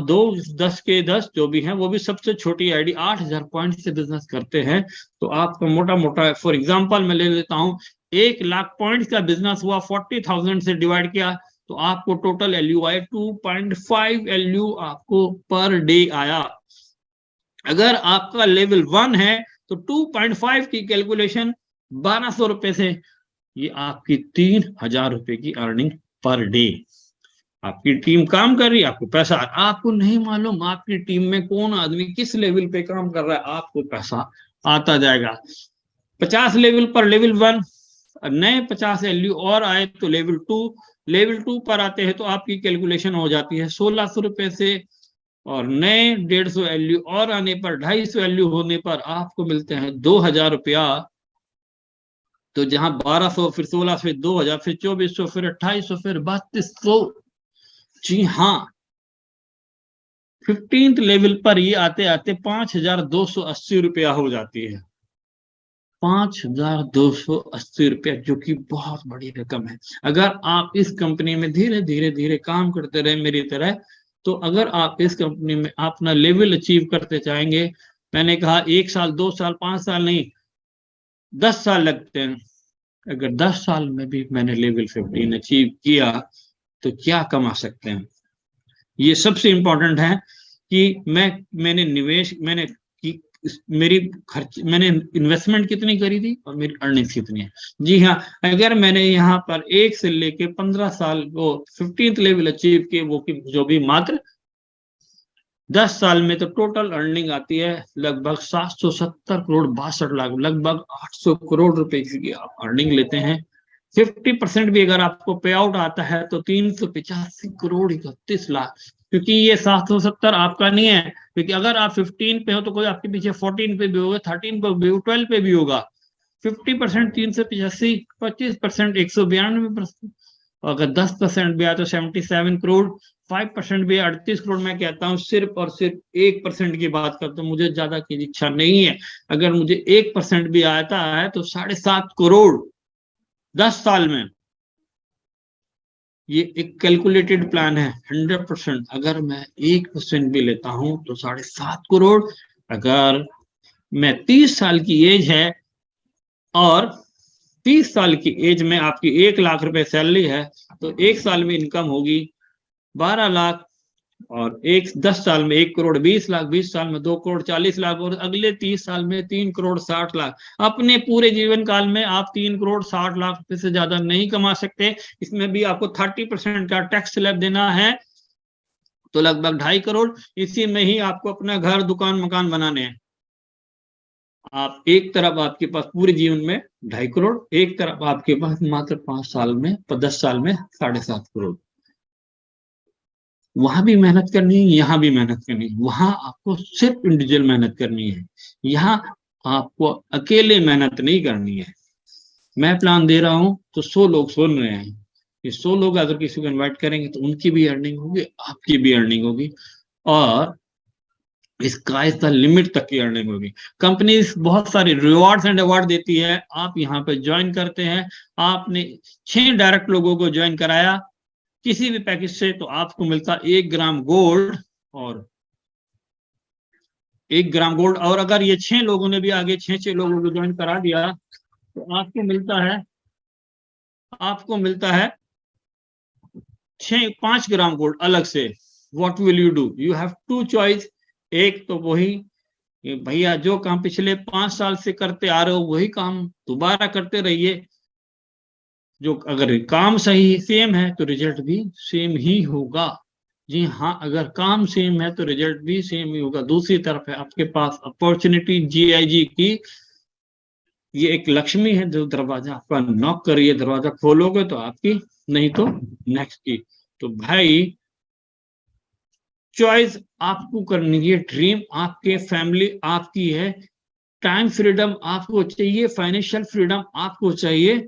10 के 10 जो भी हैं, वो भी सबसे छोटी आईडी 8,000 पॉइंट से बिजनेस करते हैं, तो आपका मोटा मोटा, फॉर एग्जांपल मैं ले लेता हूँ, 1 लाख पॉइंट का बिजनेस हुआ, 40,000 से डिवाइड किया तो आपको टोटल LU आए 2.5 LU आपको पर डे आया। अगर आपका लेवल 1 है तो 2.5 की कैलकुलेशन 1200 रुपए से, ये आपकी 3,000 रुपए की अर्निंग पर डे। आपकी टीम काम कर रही है, आपको पैसा, आपको नहीं मालूम आपकी टीम में कौन आदमी किस लेवल पे काम कर रहा है, आपको पैसा आता जाएगा। 50 लेवल पर लेवल 1, नए 50 LU और आए तो लेवल 2, लेवल 2 पर आते हैं तो आपकी कैलकुलेशन हो जाती है 1,600 रुपए से, और नए 150 LU और आने पर, 250 LU होने पर आपको मिलते हैं 2,000 रुपया। तो जहां 1200, फिर 1600, फिर 2,000, फिर 2,400, फिर 2,800, फिर 3,200। जी हाँ, 15th लेवल पर ये आते आते 5,280 रुपया हो जाती है। 5,280 रुपया, जो कि बहुत बड़ी रकम है। अगर आप इस कंपनी में धीरे धीरे धीरे काम करते रहे मेरी तरह, तो अगर आप इस कंपनी में अपना लेवल अचीव करते जाएंगे, मैंने कहा 1 साल, 2 साल, 5 साल नहीं, 10 साल लगते हैं। अगर 10 साल में भी मैंने लेवल 15 अचीव किया तो क्या कमा सकते हैं। ये सबसे इंपॉर्टेंट है कि मैंने निवेश, मैंने की, मेरी खर्च, मैंने इन्वेस्टमेंट कितनी करी थी और मेरी अर्निंग्स कितनी है। जी हाँ, अगर मैंने यहाँ पर 1 से लेके 15 साल को 15th लेवल अचीव किए, वो की जो भी मात्र 10 साल में, तो टोटल अर्निंग आती है लगभग 770 करोड़ 62 लाख, लगभग 800 करोड़ रुपए की आप अर्निंग लेते हैं। 50% भी अगर आपको पे आउट आता है तो 385 करोड़ 31 लाख। क्योंकि ये 770 आपका नहीं है, क्योंकि अगर आप 15 पे हो तो कोई आपके पीछे 14 पे भी होगा, 13 पे भी होगा, 12 पे भी होगा। 50% 385, 25% 192%, अगर 10% भी आया तो 77 करोड़, 5% भी 38 करोड़। मैं कहता हूं सिर्फ और सिर्फ 1% की बात करता हूं, मुझे ज्यादा की इच्छा नहीं है। अगर मुझे 1% भी आता है तो 7.5 करोड़ 10 साल में। ये एक कैलकुलेटेड प्लान है। 100%, अगर मैं 1% भी लेता हूं तो 7.5 करोड़। अगर मैं 30 साल की एज है और 30 साल की एज में आपकी 1 लाख रुपए सैलरी है, तो 1 साल में इनकम होगी 12 लाख, और 10 साल में 1 करोड़ 20 लाख, 20 साल में 2 करोड़ 40 लाख, और अगले 30 साल में 3 करोड़ 60 लाख। अपने पूरे जीवन काल में आप 3 करोड़ 60 लाख रुपए से ज्यादा नहीं कमा सकते। इसमें भी आपको 30% का टैक्स स्लैब देना है, तो लगभग 2.5 करोड़। इसी में ही आपको अपना घर, दुकान, मकान बनाने हैं। आप एक तरफ आपके पास पूरे जीवन में 2.5 करोड़, एक तरफ आपके पास मात्र 5 साल में 10 साल में 7.5 करोड़। वहां भी मेहनत करनी है, यहाँ भी मेहनत करनी है। वहां आपको सिर्फ इंडिविजुअल मेहनत करनी है, यहाँ आपको अकेले मेहनत नहीं करनी है। मैं प्लान दे रहा हूं तो 100 लोग सुन रहे हैं, ये 100 लोग अगर किसी को इन्वाइट करेंगे तो उनकी भी अर्निंग होगी, आपकी भी अर्निंग होगी, और स्काई द लिमिट तक की अर्निंग होगी। कंपनी बहुत सारी रिवॉर्ड्स एंड अवार्ड देती है, आप यहाँ पे ज्वाइन करते हैं, आपने 6 डायरेक्ट लोगों को ज्वाइन कराया किसी भी पैकेज से, तो आपको मिलता 1 ग्राम गोल्ड, और 1 ग्राम गोल्ड। और अगर ये 6 लोगों ने भी आगे 6 लोगों को ज्वाइन करा दिया तो आपको मिलता है 5 ग्राम गोल्ड अलग से। What will you do? You have two choice. एक तो वही भैया जो काम पिछले 5 साल से करते आ रहे हो वही काम दोबारा करते रहिए। जो अगर काम सही सेम है तो रिजल्ट भी सेम ही होगा। जी हाँ, अगर काम सेम है तो रिजल्ट भी सेम ही होगा। दूसरी तरफ है आपके पास अपॉर्चुनिटी GIG की, ये एक लक्ष्मी है जो दरवाजा आपका नॉक कर रही है, दरवाजा खोलोगे तो आपकी, नहीं तो नेक्स्ट की। तो भाई चॉइस आपको करनी है, ड्रीम आपके फैमिली आपकी है, टाइम फ्रीडम आपको चाहिए, फाइनेंशियल फ्रीडम आपको चाहिए,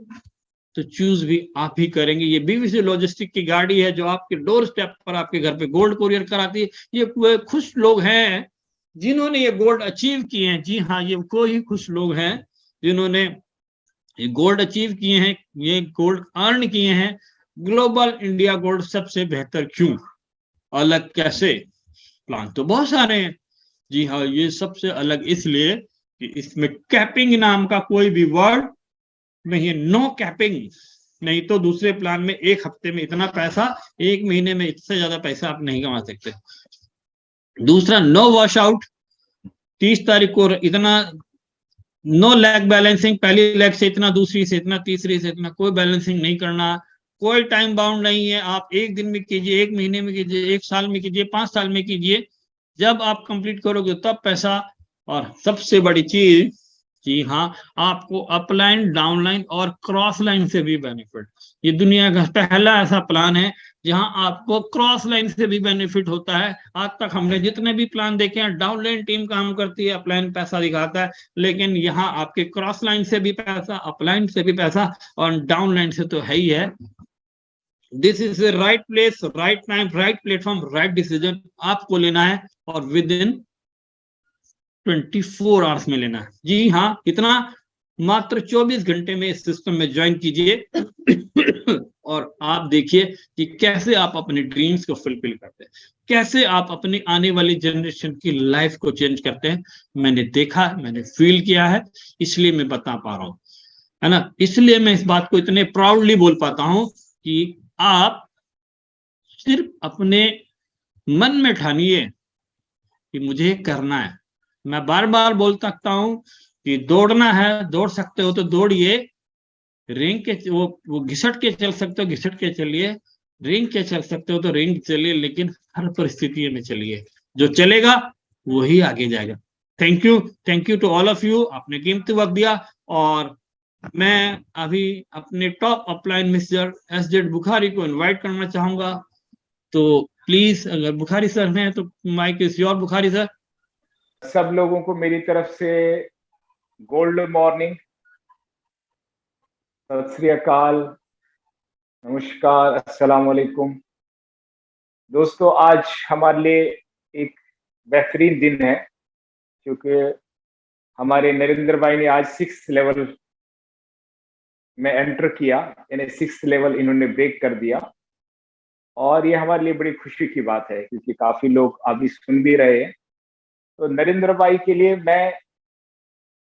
तो चूज भी आप ही करेंगे। ये BVC लॉजिस्टिक की गाड़ी है जो आपके डोर स्टेप पर आपके घर पे गोल्ड कुरियर कराती है। ये खुश लोग हैं जिन्होंने ये गोल्ड अचीव किए हैं। जी हाँ, ये कोई खुश लोग हैं जिन्होंने ये गोल्ड अचीव किए हैं, ये गोल्ड अर्न किए हैं। ग्लोबल इंडिया गोल्ड सबसे बेहतर क्यों, अलग कैसे? प्लान तो बहुत सारे हैं। जी हाँ, ये सबसे अलग इसलिए कि इसमें कैपिंग नाम का कोई भी वर्ड नहीं है, नो कैपिंग। नहीं तो दूसरे प्लान में 1 हफ्ते में इतना पैसा, 1 महीने में इससे ज्यादा पैसा आप नहीं कमा सकते। दूसरा, नो वॉश आउट। 30 तारीख को इतना, नो लैग बैलेंसिंग, पहली लैग से इतना, दूसरी से इतना, तीसरी से इतना, कोई बैलेंसिंग नहीं करना। कोई टाइम बाउंड नहीं है, आप 1 दिन में कीजिए, 1 महीने में कीजिए, 1 साल में कीजिए, 5 साल में कीजिए, जब आप कंप्लीट करोगे तब पैसा। और सबसे बड़ी चीज, जी हाँ, आपको अपलाइन, डाउनलाइन और क्रॉस लाइन से भी बेनिफिट। ये दुनिया का पहला ऐसा प्लान है जहां आपको क्रॉस लाइन से भी बेनिफिट होता है। आज तक हमने जितने भी प्लान देखे हैं, डाउनलाइन टीम काम करती है, अपलाइन पैसा दिखाता है, लेकिन यहाँ आपके क्रॉस लाइन से भी पैसा, अपलाइन से भी पैसा, और डाउनलाइन से तो है ही है। This is the right place, right time, right platform, right decision आपको लेना है, और विद इन 24 आवर्स में लेना है। जी हाँ, कितना? मात्र 24 घंटे में इस सिस्टम में ज्वाइन कीजिए और आप देखिए कि कैसे आप अपने ड्रीम्स को फुलफिल करते हैं, कैसे आप अपनी आने वाली जनरेशन की लाइफ को चेंज करते हैं। मैंने देखा है, मैंने फील किया है, इसलिए मैं बता पा रहा हूं, है ना। इसलिए मैं इस बात को इतने प्राउडली बोल पाता हूं कि आप सिर्फ अपने मन में ठानिए कि मुझे करना है। मैं बार बार बोल सकता हूं कि दौड़ना है, दौड़ सकते हो तो दौड़िए, रेंग के वो घिसट के चल सकते हो, घिसट के चलिए, रेंग के चल सकते हो तो रेंग चलिए, लेकिन हर परिस्थिति में चलिए, जो चलेगा वही आगे जाएगा। Thank you to all of you, आपने कीमती वक्त दिया। और मैं अभी अपने top upline mister SZ Bukhari को इनवाइट करना चाहूंगा, तो प्लीज, अगर बुखारी सर हैं तो mic is your. Bukhari sir. सब लोगों को मेरी तरफ से गोल्ड मॉर्निंग, सत श्री अकाल, नमस्कार, अस्सलाम वालेकुम। दोस्तों, आज हमारे लिए एक बेहतरीन दिन है क्योंकि हमारे नरेंद्र भाई ने आज 6th लेवल में एंटर किया, यानी 6th लेवल इन्होंने ब्रेक कर दिया। और ये हमारे लिए बड़ी खुशी की बात है क्योंकि काफी लोग अभी सुन भी रहे हैं। तो नरेंद्र भाई के लिए मैं,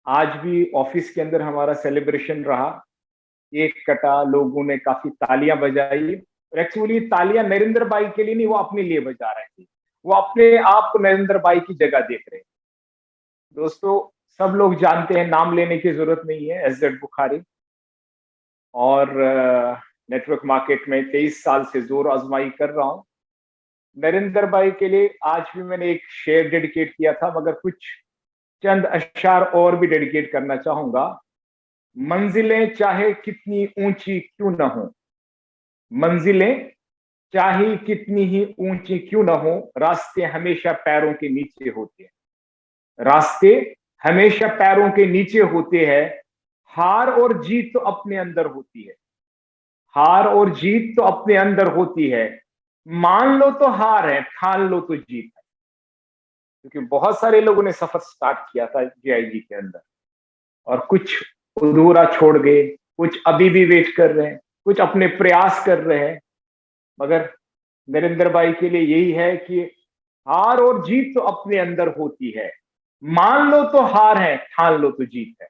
आज भी ऑफिस के अंदर हमारा सेलिब्रेशन रहा, एक कटा, लोगों ने काफी तालियां बजाई। और एक्चुअली तालियां नरेंद्र भाई के लिए नहीं, वो अपने लिए बजा रहे थे, वो अपने आप को नरेंद्र भाई की जगह देख रहे हैं। दोस्तों, सब लोग जानते हैं, नाम लेने की जरूरत नहीं है, SZ बुखारी, और नेटवर्क मार्केट में 23 साल से जोर आजमाई कर रहा हूं। नरेंद्र भाई के लिए आज भी मैंने एक शेयर डेडिकेट किया था, मगर कुछ चंद अशआर और भी डेडिकेट करना चाहूंगा। मंजिलें चाहे कितनी ऊंची क्यों न हो, मंजिलें चाहे कितनी ही ऊंची क्यों न हो, रास्ते हमेशा पैरों के नीचे होते हैं। रास्ते हमेशा पैरों के नीचे होते हैं। हार और जीत तो अपने अंदर होती है, हार और जीत तो अपने अंदर होती है। मान लो तो हार है, ठान लो तो जीत है। क्योंकि बहुत सारे लोगों ने सफर स्टार्ट किया था जीआईजी के अंदर, और कुछ अधूरा छोड़ गए, कुछ अभी भी वेट कर रहे हैं, कुछ अपने प्रयास कर रहे हैं। मगर नरेंद्र भाई के लिए यही है कि हार और जीत तो अपने अंदर होती है। मान लो तो हार है, ठान लो तो जीत है।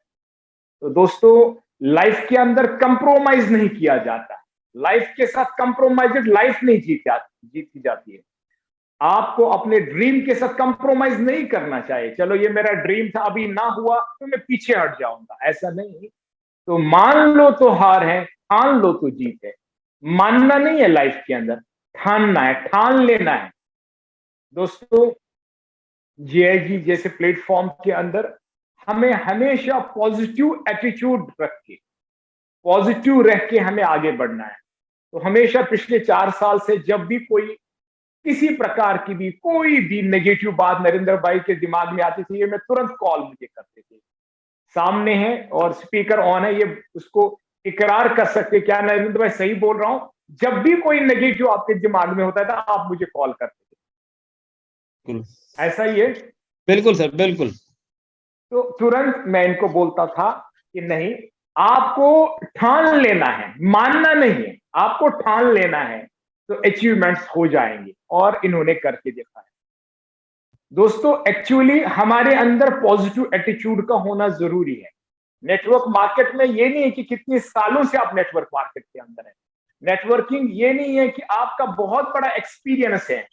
तो दोस्तों, लाइफ के अंदर कंप्रोमाइज नहीं किया जाता। लाइफ के साथ कंप्रोमाइज लाइफ नहीं जीती जाती है। आपको अपने ड्रीम के साथ कंप्रोमाइज नहीं करना चाहिए। चलो ये मेरा ड्रीम था, अभी ना हुआ तो मैं पीछे हट जाऊंगा, ऐसा नहीं। तो मान लो तो हार है, ठान लो तो जीत है। मानना नहीं है लाइफ के अंदर, ठानना है, ठान लेना है। दोस्तों, जीआईजी जैसे प्लेटफॉर्म के अंदर हमें हमेशा पॉजिटिव एटीट्यूड रख के, पॉजिटिव रह के हमें आगे बढ़ना है। तो हमेशा पिछले 4 साल से जब भी कोई किसी प्रकार की भी कोई भी नेगेटिव बात नरेंद्र भाई के दिमाग में आती थी, ये मैं तुरंत कॉल मुझे करते थे। सामने है और स्पीकर ऑन है, ये उसको इकरार कर सकते क्या नरेंद्र भाई सही बोल रहा हूं। जब भी कोई नेगेटिव आपके दिमाग में होता था, आप मुझे कॉल करते थे। ऐसा ही है? बिल्कुल सर, बिल्कुल। तो तुरंत मैं इनको बोलता था कि नहीं, आपको ठान लेना है, मानना नहीं है, आपको ठान लेना है, तो अचीवमेंट्स हो जाएंगे। और इन्होंने करके देखा है। दोस्तों, एक्चुअली हमारे अंदर पॉजिटिव एटीट्यूड का होना जरूरी है। नेटवर्क मार्केट में ये नहीं है कि कितने सालों से आप नेटवर्क मार्केट के अंदर है। नेटवर्किंग ये नहीं है कि आपका बहुत बड़ा एक्सपीरियंस है।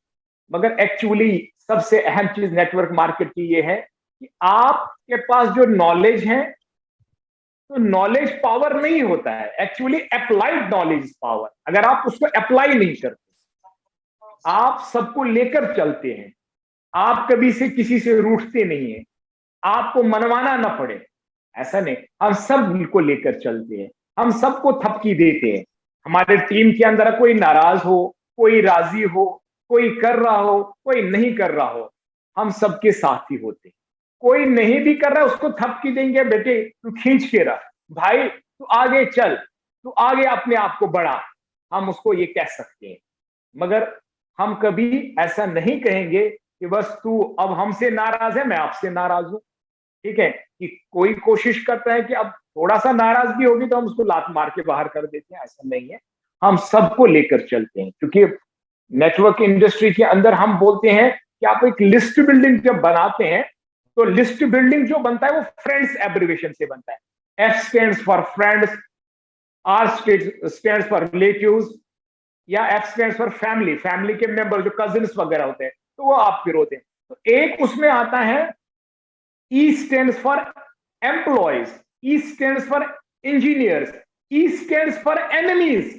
मगर एक्चुअली सबसे अहम चीज नेटवर्क मार्केट की ये है कि आपके पास जो नॉलेज है, तो नॉलेज पावर नहीं होता है, एक्चुअली अप्लाइड नॉलेज पावर। अगर आप उसको अप्लाई नहीं करते, आप सबको लेकर चलते हैं, आप कभी से किसी से रूठते नहीं है, आपको मनवाना ना पड़े, ऐसा नहीं, हम सब को लेकर चलते हैं, हम सबको थपकी देते हैं। हमारे टीम के अंदर कोई नाराज हो, कोई राजी हो, कोई कर रहा हो, कोई नहीं कर रहा हो, हम सबके साथ ही होते हैं। कोई नहीं भी कर रहा है, उसको थपकी देंगे, बेटे तू खींच के रख, भाई तू आगे चल, तू आगे अपने आप को बढ़ा, हम उसको ये कह सकते हैं। मगर हम कभी ऐसा नहीं कहेंगे कि बस तू अब हमसे नाराज है, मैं आपसे नाराज हूं। ठीक है, कि कोई कोशिश करता है कि अब थोड़ा सा नाराज भी होगी तो हम उसको लात मार के बाहर कर देते हैं, ऐसा नहीं है। हम सबको लेकर चलते हैं। क्योंकि नेटवर्क इंडस्ट्री के अंदर हम बोलते हैं कि आप एक लिस्ट बिल्डिंग जब बनाते हैं, तो लिस्ट बिल्डिंग जो बनता है वो फ्रेंड्स एब्रिविएशन से बनता है। F stands for friends, R stands for relatives, या F stands for family, family के मेंबर जो कजिन्स वगैरह होते हैं, तो वो आप फिर होते हैं। तो एक उसमें आता है E stands for employees, E stands for engineers, E stands for enemies।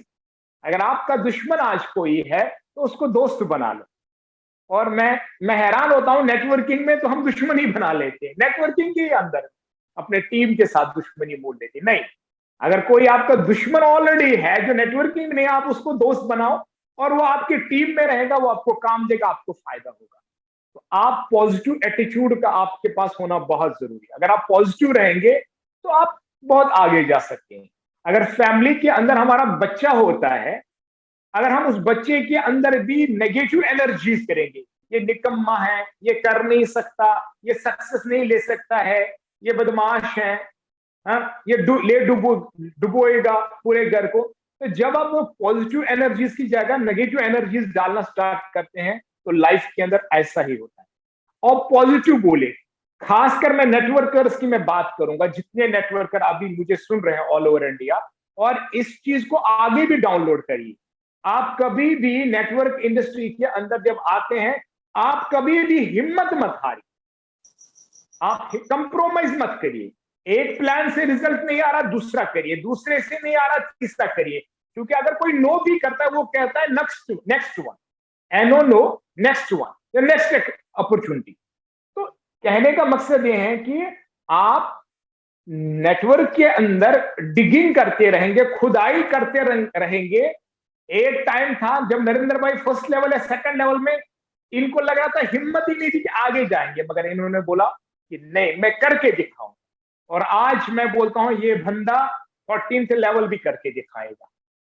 अगर आपका दुश्मन आज कोई है तो उसको दोस्त बना लो। और मैं हैरान होता हूं, नेटवर्किंग में तो हम दुश्मनी बना लेते हैं, नेटवर्किंग के अंदर अपने टीम के साथ दुश्मनी मोड़ लेते हैं। नहीं, अगर कोई आपका दुश्मन ऑलरेडी है जो नेटवर्किंग में, आप उसको दोस्त बनाओ और वो आपकी टीम में रहेगा, वो आपको काम देगा, आपको फायदा होगा। तो आप पॉजिटिव एटीट्यूड का आपके पास होना बहुत जरूरी है। अगर आप पॉजिटिव रहेंगे तो आप बहुत आगे जा सकते हैं। अगर फैमिली के अंदर हमारा बच्चा होता है, अगर हम उस बच्चे के अंदर भी नेगेटिव एनर्जीज करेंगे, ये निकम्मा है, ये कर नहीं सकता, ये सक्सेस नहीं ले सकता है, ये बदमाश है, ये डुबोएगा पूरे घर को, तो जब आप वो पॉजिटिव एनर्जीज की जगह नेगेटिव एनर्जीज डालना स्टार्ट करते हैं, तो लाइफ के अंदर ऐसा ही होता है। और पॉजिटिव बोले, खासकर मैं नेटवर्कर्स की मैं बात करूंगा, जितने नेटवर्कर अभी मुझे सुन रहे हैं ऑल ओवर इंडिया, और इस चीज को आगे भी डाउनलोड करिए। आप कभी भी नेटवर्क इंडस्ट्री के अंदर जब आते हैं, आप कभी भी हिम्मत मत हारिए, आप कंप्रोमाइज मत करिए। एक प्लान से रिजल्ट नहीं आ रहा, दूसरा करिए, दूसरे से नहीं आ रहा, तीसरा करिए। क्योंकि अगर कोई नो भी करता है, वो कहता है नेक्स्ट वन, एनो no next one, next opportunity. तो कहने का मकसद ये है कि आप नेटवर्क के अंदर डिगिंग करते रहेंगे, खुदाई करते रहेंगे। एक टाइम था जब नरेंद्र भाई फर्स्ट लेवल या सेकंड लेवल में इनको लग रहा था, हिम्मत ही नहीं थी कि आगे जाएंगे, मगर इन्होंने बोला कि नहीं, मैं करके दिखाऊं। और आज मैं बोलता हूं ये बंदा 14th लेवल भी करके दिखाएगा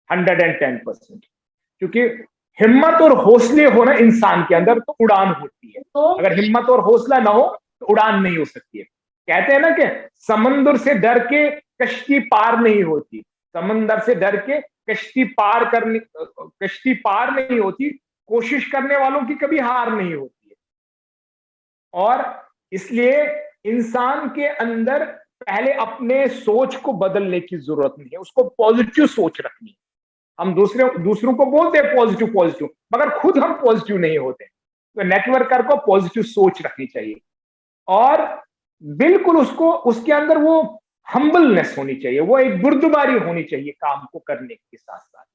110%। क्योंकि हिम्मत और हौसले हो ना इंसान के अंदर तो उड़ान होती है, अगर हिम्मत और हौसला ना हो तो उड़ान नहीं हो सकती है। कहते हैं ना कि समंदर से डर के कश्ती पार नहीं होती, समंदर से डर के कश्ती पार नहीं होती, कोशिश करने वालों की कभी हार नहीं होती है। और इसलिए इंसान के अंदर पहले अपने सोच को बदलने की जरूरत नहीं है, उसको पॉजिटिव सोच रखनी है। हम दूसरों को बोलते हैं पॉजिटिव पॉजिटिव, मगर खुद हम पॉजिटिव नहीं होते। तो नेटवर्कर को पॉजिटिव सोच रखनी चाहिए और बिल्कुल उसको उसके अंदर वो हम्बलनेस होनी चाहिए, वो एक बुर्दबारी होनी चाहिए काम को करने के साथ साथ।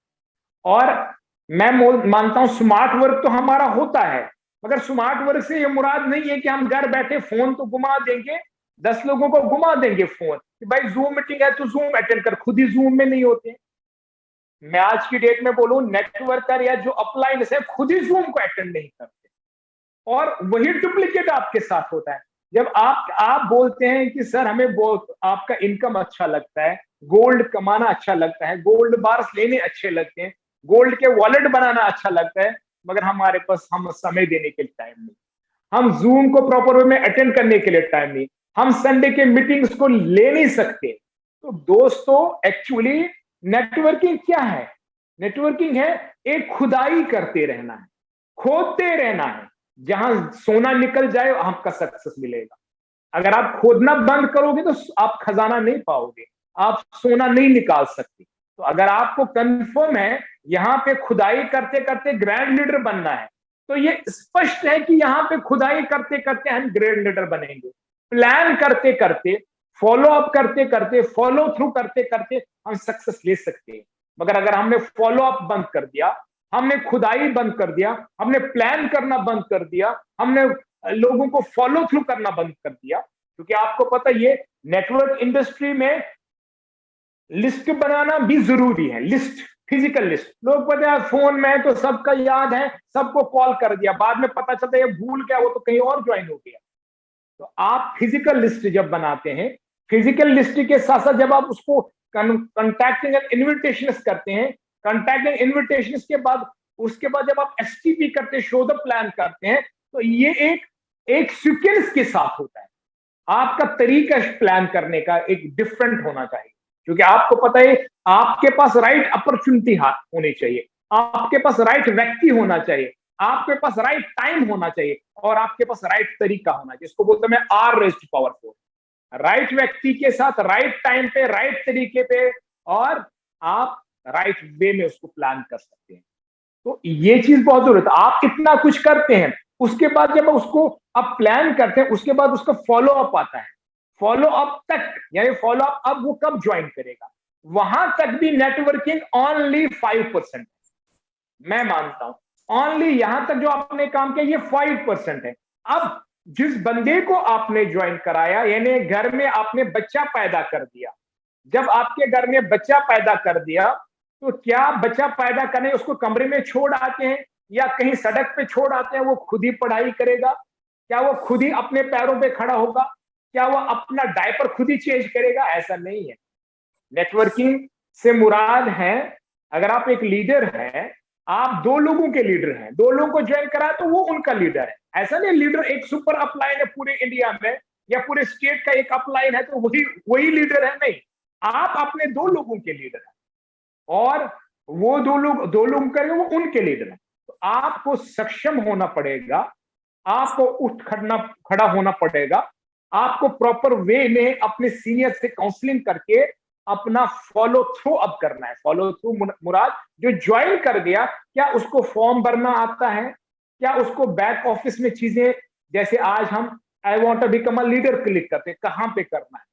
और मैं मानता हूं स्मार्ट वर्क तो हमारा होता है, मगर स्मार्ट वर्क से ये मुराद नहीं है कि हम घर बैठे फोन तो घुमा देंगे, 10 लोगों को घुमा देंगे फोन कि भाई जूम मीटिंग है तो जूम अटेंड कर, खुद ही जूम में नहीं होते। मैं आज की डेट में बोलूं नेटवर्कर या जो अपलाइंस है खुद ही जूम को अटेंड नहीं करते और वही डुप्लीकेट आपके साथ होता है। जब आप बोलते हैं कि सर हमें बहुत आपका इनकम अच्छा लगता है, गोल्ड कमाना अच्छा लगता है, गोल्ड बार्स लेने अच्छे लगते हैं, गोल्ड के वॉलेट बनाना अच्छा लगता है, मगर हमारे पास हम समय देने के लिए टाइम नहीं, हम जूम को प्रॉपर वे में अटेंड करने के लिए टाइम नहीं, हम संडे के मीटिंग्स को ले नहीं सकते। तो दोस्तों एक्चुअली नेटवर्किंग क्या है? नेटवर्किंग है एक खुदाई करते रहना है, खोदते रहना है, जहां सोना निकल जाए आपका सक्सेस मिलेगा। अगर आप खोदना बंद करोगे तो आप खजाना नहीं पाओगे, आप सोना नहीं निकाल सकते। तो अगर आपको कंफर्म है यहां पे खुदाई करते करते ग्रैंड लीडर बनना है, तो ये स्पष्ट है कि यहां पे खुदाई करते करते हम ग्रैंड लीडर बनेंगे। प्लान करते करते, फॉलो अप करते करते, फॉलो थ्रू करते करते हम सक्सेस ले सकते हैं। मगर अगर हमने फॉलो अप बंद कर दिया, हमने खुदाई बंद कर दिया, हमने प्लान करना बंद कर दिया, हमने लोगों को फॉलो थ्रू करना बंद कर दिया, क्योंकि आपको पता ये नेटवर्क इंडस्ट्री में लिस्ट बनाना भी जरूरी है, लिस्ट, फिजिकल लिस्ट। लोग पता है फोन में तो सबका याद है, सबको कॉल कर दिया, बाद में पता चलता है ये भूल गया, वो तो कहीं और ज्वाइन हो गया। तो आप फिजिकल लिस्ट जब बनाते हैं, फिजिकल लिस्ट के साथ साथ जब आप उसको कंटैक्टिंग एंड इन्विटेशन करते हैं, कंटैक्टिंग इन्विटेशन के बाद उसके बाद जब आप एसटीपी करते हैं, शो द प्लान करते हैं, तो ये एक सीक्वेंस के साथ होता है। आपका तरीका प्लान करने का एक डिफरेंट होना चाहिए, क्योंकि आपको पता है आपके पास राइट अपॉर्चुनिटी होनी चाहिए, आपके पास राइट व्यक्ति होना चाहिए, आपके पास राइट टाइम होना चाहिए और आपके पास राइट तरीका होना चाहिए। इसको बोलते हैं R⁴, राइट व्यक्ति के साथ राइट टाइम पे, राइट तरीके पे, और आप राइट वे में उसको प्लान कर सकते हैं। तो ये चीज बहुत जरूरत है। आप इतना कुछ करते हैं, उसके बाद जब उसको आप प्लान करते हैं, उसके बाद उसका फॉलो अप आता है। फॉलो अप तक यानी फॉलो अप अब वो कब ज्वाइन करेगा, वहां तक भी नेटवर्किंग ओनली 5%। मैं मानता हूं ओनली यहां तक जो आपने काम किया ये 5% है। अब जिस बंदे को आपने ज्वाइन कराया, यानी घर में आपने बच्चा पैदा कर दिया, जब आपके घर में बच्चा पैदा कर दिया, तो क्या बच्चा पैदा करने उसको कमरे में छोड़ आते हैं या कहीं सड़क पे छोड़ आते हैं? वो खुद ही पढ़ाई करेगा? क्या वो खुद ही अपने पैरों पे खड़ा होगा? क्या वो अपना डायपर खुद ही चेंज करेगा? ऐसा नहीं है। नेटवर्किंग से मुराद है, अगर आप एक लीडर हैं, आप 2 लोगों के लीडर हैं, 2 लोगों को ज्वाइन करा तो वो उनका लीडर है। ऐसा नहीं लीडर एक सुपर अपलाइन है पूरे इंडिया में या पूरे स्टेट का एक अपलाइन है तो वही लीडर है, नहीं। आप अपने 2 लोगों के लीडर हैं और वो 2 लोग करेंगे वो उनके लीडर हैं। तो आपको सक्षम होना पड़ेगा, आपको खड़ा होना पड़ेगा, आपको प्रॉपर वे में अपने सीनियर से काउंसलिंग करके अपना फॉलो थ्रू अप करना है। फॉलो थ्रू मुराद जो ज्वाइन कर गया, क्या उसको फॉर्म भरना आता है? क्या उसको बैक ऑफिस में चीजें, जैसे आज हम I want to become a leader click करते हैं, कहां पे करना है?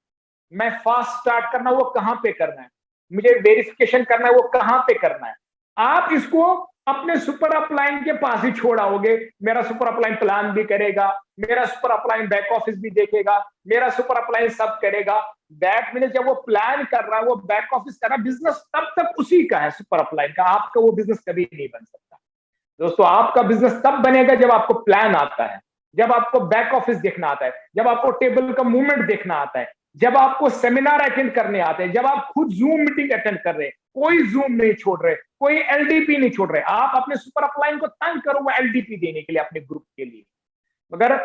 मैं फास्ट स्टार्ट करना वो कहां पे करना है? मुझे वेरिफिकेशन करना है वो कहां पे करना है? आप इसको अपने सुपर अपलाइन के पास ही छोड़ आओगे। मेरा सुपर अपलाइन प्लान भी करेगा, मेरा सुपर अपलाइन बैक ऑफिस भी देखेगा, मेरा सुपर अपलाइन सब करेगा। दैट मीन्स जब वो प्लान कर रहा है, वो बैक ऑफिस कर रहा है, बिजनेस तब तक उसी का है, सुपर अपलाइन का। आपका वो बिजनेस कभी नहीं बन सकता दोस्तों। आपका बिजनेस तब बनेगा जब आपको प्लान आता है, जब आपको बैक ऑफिस देखना आता है, जब आपको टेबल का मूवमेंट देखना आता है, जब आपको सेमिनार अटेंड करने आते हैं, जब आप खुद जूम मीटिंग अटेंड कर रहे हैं, कोई जूम नहीं छोड़ रहे, कोई एलडीपी नहीं छोड़ रहे। आप अपने सुपर अपलाइन को तंग करो वो एलडीपी देने के लिए अपने ग्रुप के लिए, मगर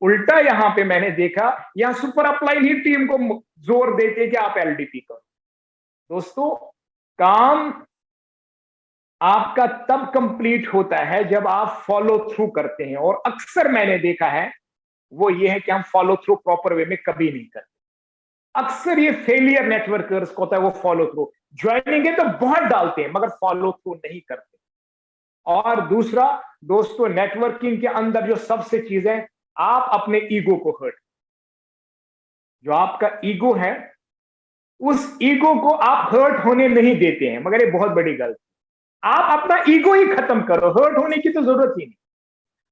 उल्टा यहां पे मैंने देखा, यहां सुपर अपलाइन ही टीम को जोर देते कि आप एलडीपी करो। दोस्तों, काम आपका तब कंप्लीट होता है जब आप फॉलो थ्रू करते हैं, और अक्सर मैंने देखा है वो ये है कि हम फॉलो थ्रू प्रॉपर वे में कभी नहीं करते। अक्सर ये फेलियर नेटवर्कर्स को होता है, वो फॉलो थ्रू ज्वाइनिंग है तो बहुत डालते हैं मगर फॉलो थ्रू नहीं करते। और दूसरा दोस्तों, नेटवर्किंग के अंदर जो सबसे चीज है, आप अपने ईगो को हर्ट, जो आपका ईगो है उस ईगो को आप हर्ट होने नहीं देते हैं, मगर ये बहुत बड़ी गलती। आप अपना ईगो ही खत्म करो, हर्ट होने की तो जरूरत ही नहीं।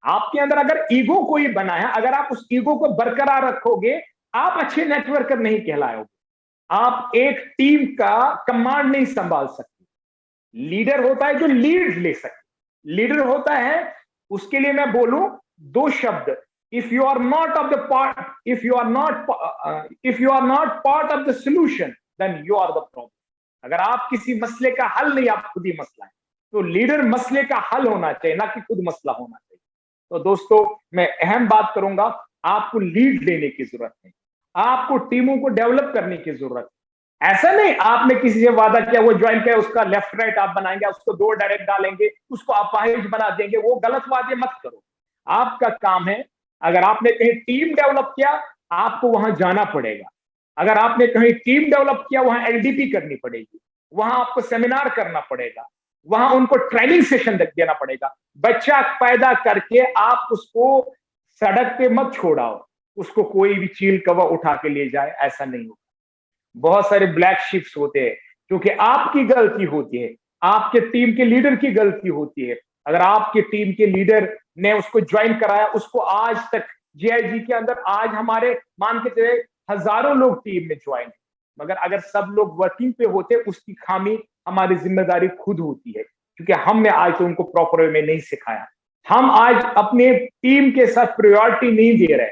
आपके अंदर अगर ईगो कोई बना है, अगर आप उस ईगो को बरकरार रखोगे, आप अच्छे नेटवर्कर नहीं कहलाओगे। आप एक टीम का कमांड नहीं संभाल सकते। लीडर होता है जो लीड ले सकते। लीडर होता है, उसके लिए मैं बोलूं दो शब्द, if you are not of the part, if you are not part of the solution, then you are the problem. अगर आप किसी मसले का हल नहीं, आप खुद ही मसला है। तो लीडर मसले का हल होना चाहिए, ना कि खुद मसला होना चाहिए। तो दोस्तों, मैं अहम बात करूंगा, आपको लीड लेने की जरूरत है, आपको टीमों को डेवलप करने की जरूरत है। ऐसा नहीं आपने किसी से वादा किया, वो ज्वाइन किया, उसका लेफ्ट राइट आप बनाएंगे, उसको दो डायरेक्ट डालेंगे, उसको अपाहिज बना देंगे, वो गलत वादे मत करो। आपका काम है, अगर आपने कहीं टीम डेवलप किया, आपको वहां जाना पड़ेगा। अगर आपने कहीं टीम डेवलप किया, वहां एलडीपी करनी पड़ेगी, वहां आपको सेमिनार करना पड़ेगा, वहां उनको ट्रेनिंग सेशन देना पड़ेगा। बच्चा पैदा करके आप उसको सड़क पे मत छोड़ाओ, उसको कोई भी चील कौवा उठा के ले जाए, ऐसा नहीं होगा। बहुत सारे ब्लैक शिप्स होते हैं, क्योंकि आपकी गलती होती है, आपके टीम के लीडर की गलती होती है। अगर आपके टीम के लीडर ने उसको ज्वाइन कराया, उसको आज तक जीआईजी के अंदर आज हमारे मान के चले हजारों लोग टीम में ज्वाइन है, मगर अगर सब लोग वर्किंग पे होते, उसकी खामी हमारी जिम्मेदारी खुद होती है, क्योंकि हमने आज तो उनको प्रॉपर वे में नहीं सिखाया। हम आज अपने टीम के साथ प्रायोरिटी नहीं दे रहे,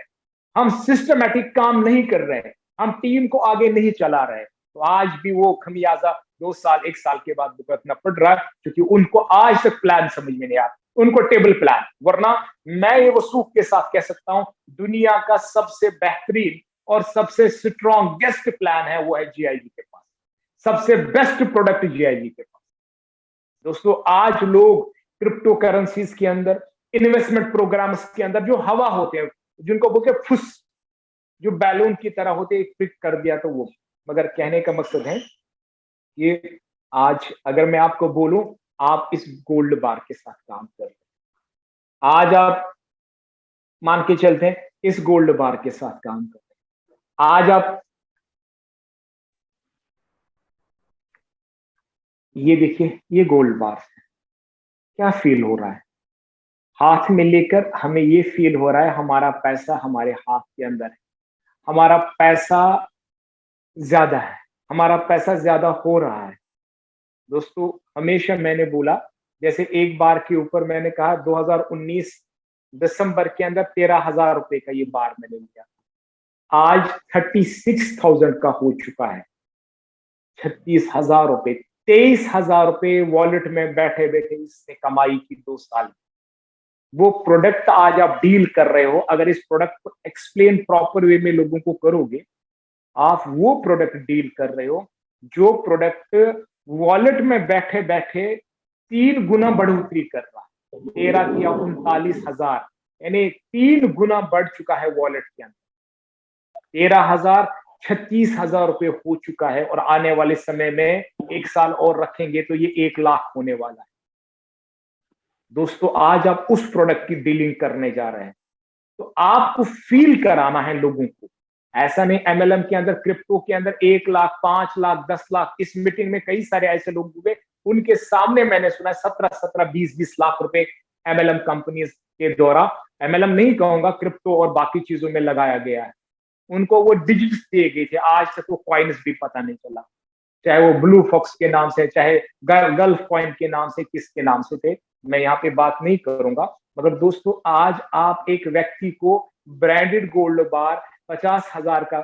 हम सिस्टमैटिक काम नहीं कर रहे हैं, हम टीम को आगे नहीं चला रहे। तो आज भी वो खमियाजा 2 साल 1 साल के बाद भुगतना पड़ रहा है, क्योंकि उनको आज तक प्लान समझ में नहीं आया, उनको टेबल प्लान। वरना मैं ये वसूख के साथ कह सकता हूं, दुनिया का सबसे बेहतरीन और सबसे स्ट्रॉन्गेस्ट प्लान है, वो है जीआईजी के पास। सबसे बेस्ट प्रोडक्ट जीआईजी के पास। दोस्तों, आज लोग क्रिप्टो करेंसीज के अंदर, इन्वेस्टमेंट प्रोग्राम्स के अंदर जो हवा होते हैं, जिनको बोलते फुस, जो बैलून की तरह होते, एक पिक कर दिया तो वो। मगर कहने का मकसद है कि आज अगर मैं आपको बोलूं, आप इस गोल्ड बार के साथ काम कर रहे हैं, आज आप मान के चलते हैं इस गोल्ड बार के साथ काम कर रहे हैं, आज आप ये देखिए, ये गोल्ड बार है, क्या फील हो रहा है? हाथ में लेकर हमें ये फील हो रहा है हमारा पैसा हमारे हाथ के अंदर है, हमारा पैसा ज्यादा है, हमारा पैसा ज्यादा हो रहा है। दोस्तों, हमेशा मैंने बोला, जैसे एक बार के ऊपर मैंने कहा 2019 दिसंबर के अंदर 13,000 रुपए का ये बार मैंने लिया, आज 36,000 का हो चुका है। 36,000 रुपए, 23,000 रुपए वॉलेट में बैठे बैठे इसने कमाई की 2 साल। वो प्रोडक्ट आज आप डील कर रहे हो, अगर इस प्रोडक्ट को एक्सप्लेन प्रॉपर वे में लोगों को करोगे, आप वो प्रोडक्ट डील कर रहे हो जो प्रोडक्ट वॉलेट में बैठे बैठे 3 गुना बढ़ोतरी कर रहा है। 13 किया 39,000, यानी 3 गुना बढ़ चुका है वॉलेट के अंदर। 13,000 36,000 रुपए हो चुका है, और आने वाले समय में 1 साल और रखेंगे तो ये 1 लाख होने वाला है। दोस्तों, आज आप उस प्रोडक्ट की डीलिंग करने जा रहे हैं, तो आपको फील कराना है लोगों को। ऐसा नहीं एमएलएम के अंदर, क्रिप्टो के अंदर 1 लाख, 5 लाख, 10 लाख, इस मीटिंग में कई सारे ऐसे लोग हुए उनके सामने मैंने सुना 17-17, 20-20 लाख रुपए MLM कंपनीज के द्वारा, MLM नहीं कहूंगा, क्रिप्टो और बाकी चीजों में लगाया गया है। उनको वो डिजिट्स दिए गए थे, आज तक वो कॉइन्स भी पता नहीं चला, चाहे वो ब्लू फॉक्स के नाम से, चाहे गल्फ कॉइन के नाम से, किसके नाम से थे, मैं यहाँ पे बात नहीं करूंगा। मगर दोस्तों, आज आप एक व्यक्ति को ब्रांडेड गोल्ड बार 50,000 का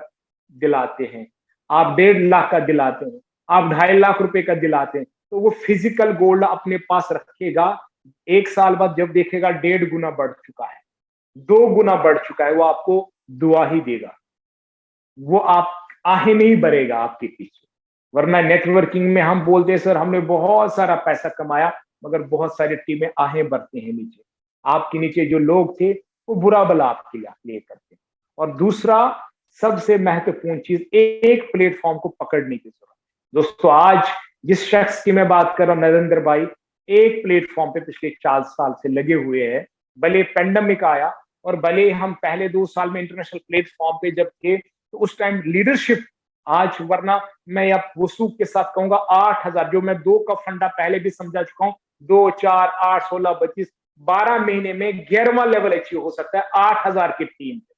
दिलाते हैं, आप 1.5 लाख का दिलाते हैं, आप 2.5 लाख रुपए का दिलाते हैं, तो वो फिजिकल गोल्ड अपने पास रखेगा, 1 साल बाद जब देखेगा 1.5 गुना बढ़ चुका है, 2 गुना बढ़ चुका है, वो आपको दुआ ही देगा, वो आप आहें नहीं भरेगा आपके पीछे। वरना नेटवर्किंग में हम बोलते हैं सर हमने बहुत सारा पैसा कमाया, मगर बहुत सारी टीमें आहें भरते हैं नीचे, आपके नीचे जो लोग थे वो बुरा भला आपके लिए करते हैं। और दूसरा सबसे महत्वपूर्ण चीज, एक प्लेटफॉर्म को पकड़ने की जरूरत। दोस्तों, आज जिस शख्स की मैं बात कर रहा हूं, नरेंद्र भाई, एक प्लेटफॉर्म पे पिछले 4 साल से लगे हुए हैं। भले पेंडेमिक आया और भले हम पहले 2 साल में इंटरनेशनल प्लेटफॉर्म पे जब थे, तो उस टाइम लीडरशिप, आज वरना मैं अब वसूख के साथ कहूंगा 8,000, जो मैं 2 का फंडा पहले भी समझा चुका हूं, 2, 4, 8, 16, 25, 12 महीने में 11वां लेवल अचीव हो सकता है 8,000 की टीम पे।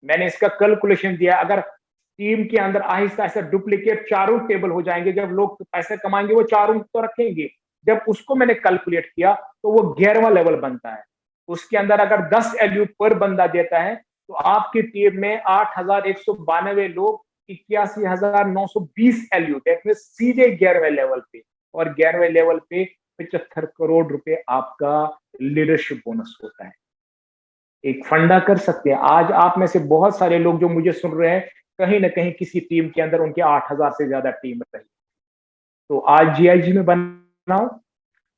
मैंने इसका कैलकुलेशन दिया, अगर टीम के अंदर आहिस्ता आहिस्ता डुप्लीकेट चारों टेबल हो जाएंगे, जब लोग पैसे कमाएंगे वो चारों तो रखेंगे, जब उसको मैंने कैलकुलेट किया तो वो 11वां लेवल बनता है। उसके अंदर अगर 10 एलयू पर बंदा देता है, तो आपकी टीम में 8,192 लोग 81,920 एलयू, सीधे 11वें लेवल पे, और 11वें लेवल पे 75 करोड़ रुपए आपका लीडरशिप बोनस होता है। एक फंडा कर सकते हैं। आज आप में से बहुत सारे लोग जो मुझे सुन रहे हैं, कहीं ना कहीं किसी टीम के अंदर उनके 8,000 से ज्यादा टीम रही, तो आज GIG में बनाओ,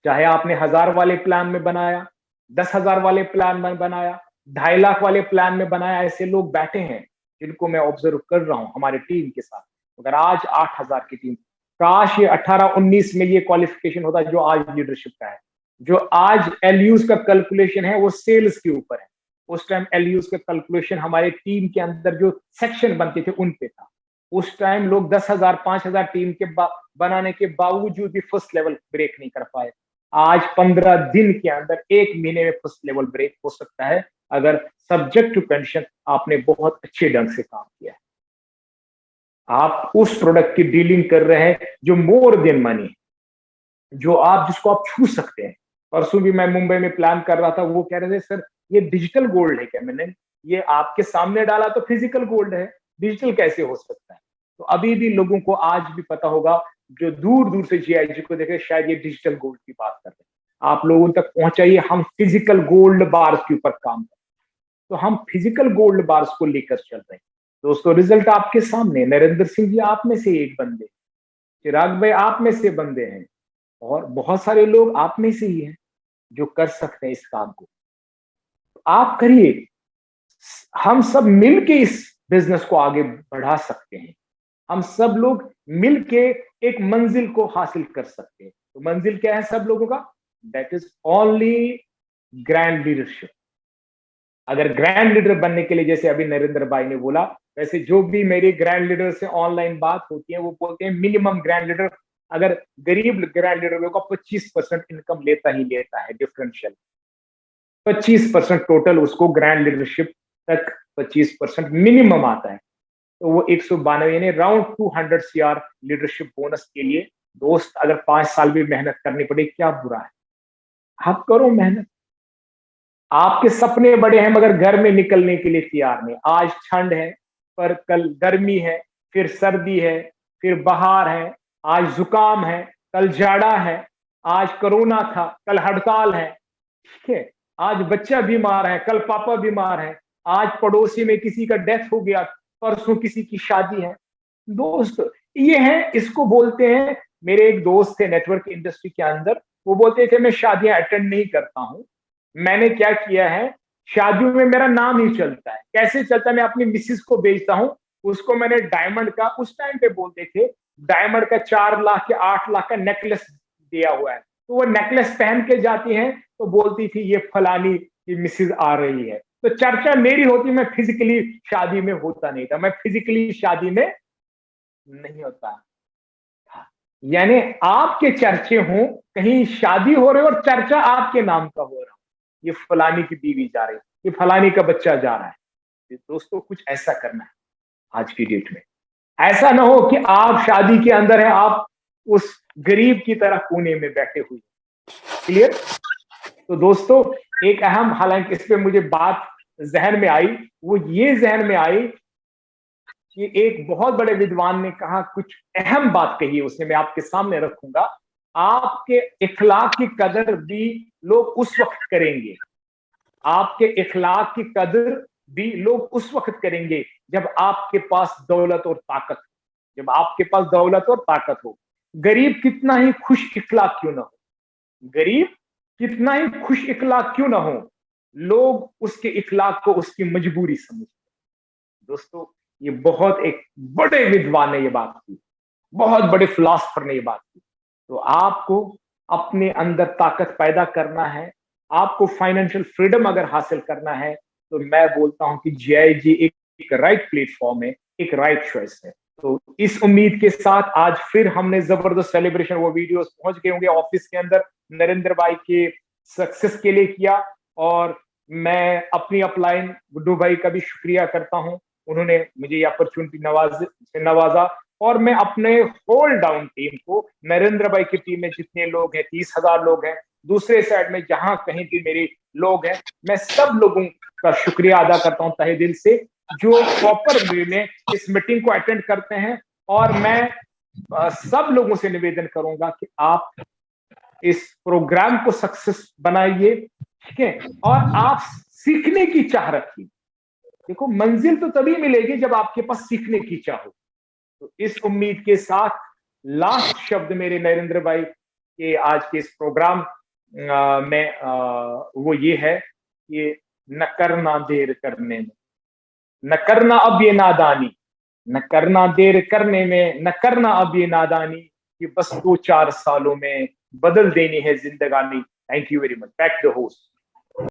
चाहे आपने 1,000 वाले प्लान में बनाया, 10,000 वाले प्लान में बनाया, 2.5 लाख वाले प्लान में बनाया, ऐसे लोग बैठे हैं जिनको मैं ऑब्जर्व कर रहा हूं हमारे टीम के साथ। अगर आज 8,000 की टीम, काश ये 18-19 में ये क्वालिफिकेशन होता जो आज लीडरशिप का है। जो आज एलयूज का कैलकुलेशन है वो सेल्स के ऊपर है, उस टाइम एलयूज का कैलकुलेशन हमारे टीम के अंदर जो सेक्शन बनते थे उन पे था। उस टाइम लोग 10,000 5,000 टीम के बनाने के बावजूद भी फर्स्ट लेवल ब्रेक नहीं कर पाए। आज 15 दिन के अंदर, 1 महीने में फर्स्ट लेवल ब्रेक हो सकता है, अगर सब्जेक्ट टू कंडीशन आपने बहुत अच्छे ढंग से काम किया है। आप उस प्रोडक्ट की डीलिंग कर रहे हैं जो मोर देन मनी, जो आप जिसको आप छू सकते हैं। परसों भी मैं मुंबई में प्लान कर रहा था, वो कह रहे थे सर ये डिजिटल गोल्ड है क्या? मैंने ये आपके सामने डाला तो फिजिकल गोल्ड है, डिजिटल कैसे हो सकता है? तो अभी भी लोगों को आज भी पता होगा, जो दूर दूर से GIG को देखे, शायद ये डिजिटल गोल्ड की बात कर रहे हैं। आप लोगों तक पहुंचाइए, हम फिजिकल गोल्ड बार्स के ऊपर काम करें। तो हम फिजिकल गोल्ड बार्स को लेकर चल रहे हैं। दोस्तों, रिजल्ट आपके सामने, नरेंद्र सिंह जी आप में से एक बंदे, चिराग भाई आप में से बंदे हैं, और बहुत सारे लोग आप में से ही हैं जो कर सकते हैं इस काम को। आप करिए, हम सब मिलके इस बिजनेस को आगे बढ़ा सकते हैं। हम सब लोग मिलके एक मंजिल को हासिल कर सकते हैं। तो मंजिल क्या है सब लोगों का? That is only grand leadership. अगर ग्रैंड लीडर बनने के लिए, जैसे अभी नरेंद्र भाई ने बोला, वैसे जो भी मेरी ग्रैंड लीडर से ऑनलाइन बात होती है, वो बोलते हैं मिनिमम ग्रैंड लीडर, अगर गरीब ग्रैंड लीडर होगा 25% इनकम लेता ही लेता है, डिफरेंशियल 25% टोटल उसको ग्रैंड लीडरशिप तक 25% मिनिमम आता है। तो वो 192 यानी राउंड 200 CR लीडरशिप बोनस के लिए दोस्त, अगर 5 साल भी मेहनत करनी पड़े, क्या बुरा है? आप करो मेहनत। आपके सपने बड़े हैं मगर घर में निकलने के लिए तैयार नहीं। आज ठंड है, पर कल गर्मी है, फिर सर्दी है, फिर बहार है, आज जुकाम है, कल जाड़ा है, आज कोरोना था, कल हड़ताल है, ठीक है, आज बच्चा बीमार है, कल पापा बीमार है, आज पड़ोसी में किसी का डेथ हो गया, परसों किसी की शादी है। दोस्त ये है, इसको बोलते हैं, मेरे एक दोस्त थे नेटवर्क इंडस्ट्री के अंदर, वो बोलते थे मैं शादियां अटेंड नहीं करता हूं। मैंने क्या किया है, शादियों में मेरा नाम ही चलता है। कैसे चलता है? मैं अपनी मिसिस को बेचता हूं, उसको मैंने डायमंड का, उस टाइम पे बोलते थे डायमंड का 4 लाख या 8 लाख का नेकलेस दिया हुआ है, तो वो नेकलेस पहन के जाती है, तो बोलती थी ये फलानी की मिसिस आ रही है। तो चर्चा मेरी होती, मैं फिजिकली शादी में होता नहीं था, मैं फिजिकली शादी में नहीं होता। यानी आपके चर्चे हों, कहीं शादी हो रही हो और चर्चा आपके नाम का हो रहा हो, ये फलानी की बीवी जा रही है, ये फलानी का बच्चा जा रहा है। तो दोस्तों कुछ ऐसा करना है आज की डेट में। ऐसा ना हो कि आप शादी के अंदर हैं, आप उस गरीब की तरह कोने में बैठे हुए। क्लियर? तो दोस्तों एक अहम, हालांकि इस पे मुझे बात जहन में आई, वो ये जहन में आई कि एक बहुत बड़े विद्वान ने कहा, कुछ अहम बात कही उसने, मैं आपके सामने रखूंगा। आपके इखलाक की कदर भी लोग उस वक्त करेंगे, आपके इखलाक की कदर भी लोग उस वक्त करेंगे जब आपके पास दौलत और ताकत हो। जब आपके पास दौलत और ताकत हो। गरीब कितना ही खुश इखलाक क्यों ना हो, गरीब कितना ही खुश इखलाक क्यों ना हो, लोग उसके इखलाक को उसकी मजबूरी समझते। दोस्तों ये बहुत एक बड़े विद्वान ने ये बात की, बहुत बड़े फिलोसफर ने ये बात की। तो आपको अपने अंदर ताकत पैदा करना है, आपको फाइनेंशियल फ्रीडम अगर हासिल करना है, तो मैं बोलता हूं कि जीआईजी एक राइट प्लेटफॉर्म है, एक राइट चॉइस है। तो इस उम्मीद के साथ आज फिर हमने जबरदस्त सेलिब्रेशन, वो वीडियोस पहुंच गए होंगे ऑफिस के अंदर, नरेंद्र भाई के सक्सेस के लिए किया। और मैं अपनी अपलाइन गुड्डू भाई का भी शुक्रिया करता हूं, उन्होंने मुझे ये अपॉर्चुनिटी नवाजा। और मैं अपने होल डाउन टीम को, नरेंद्र भाई की टीम में जितने लोग हैं, 30,000 लोग हैं, दूसरे साइड में जहां कहीं भी मेरे लोग हैं, मैं सब लोगों का शुक्रिया अदा करता हूं तहे दिल से, जो प्रॉपर वे में इस मीटिंग को अटेंड करते हैं। और मैं सब लोगों से निवेदन करूंगा कि आप इस प्रोग्राम को सक्सेस बनाइए, ठीक है, और आप सीखने की चाह रखिए। देखो मंजिल तो तभी मिलेगी जब आपके पास सीखने की चाह हो। तो इस उम्मीद के साथ लास्ट शब्द मेरे नरेंद्र भाई के आज के इस प्रोग्राम में वो ये है कि न करना देर करने में, न करना अब ये नादानी, न करना देर करने में, न करना अब ये नादानी, कि बस 2-4 सालों में बदल देनी है जिंदगानी। Thank you very much. Back to the host.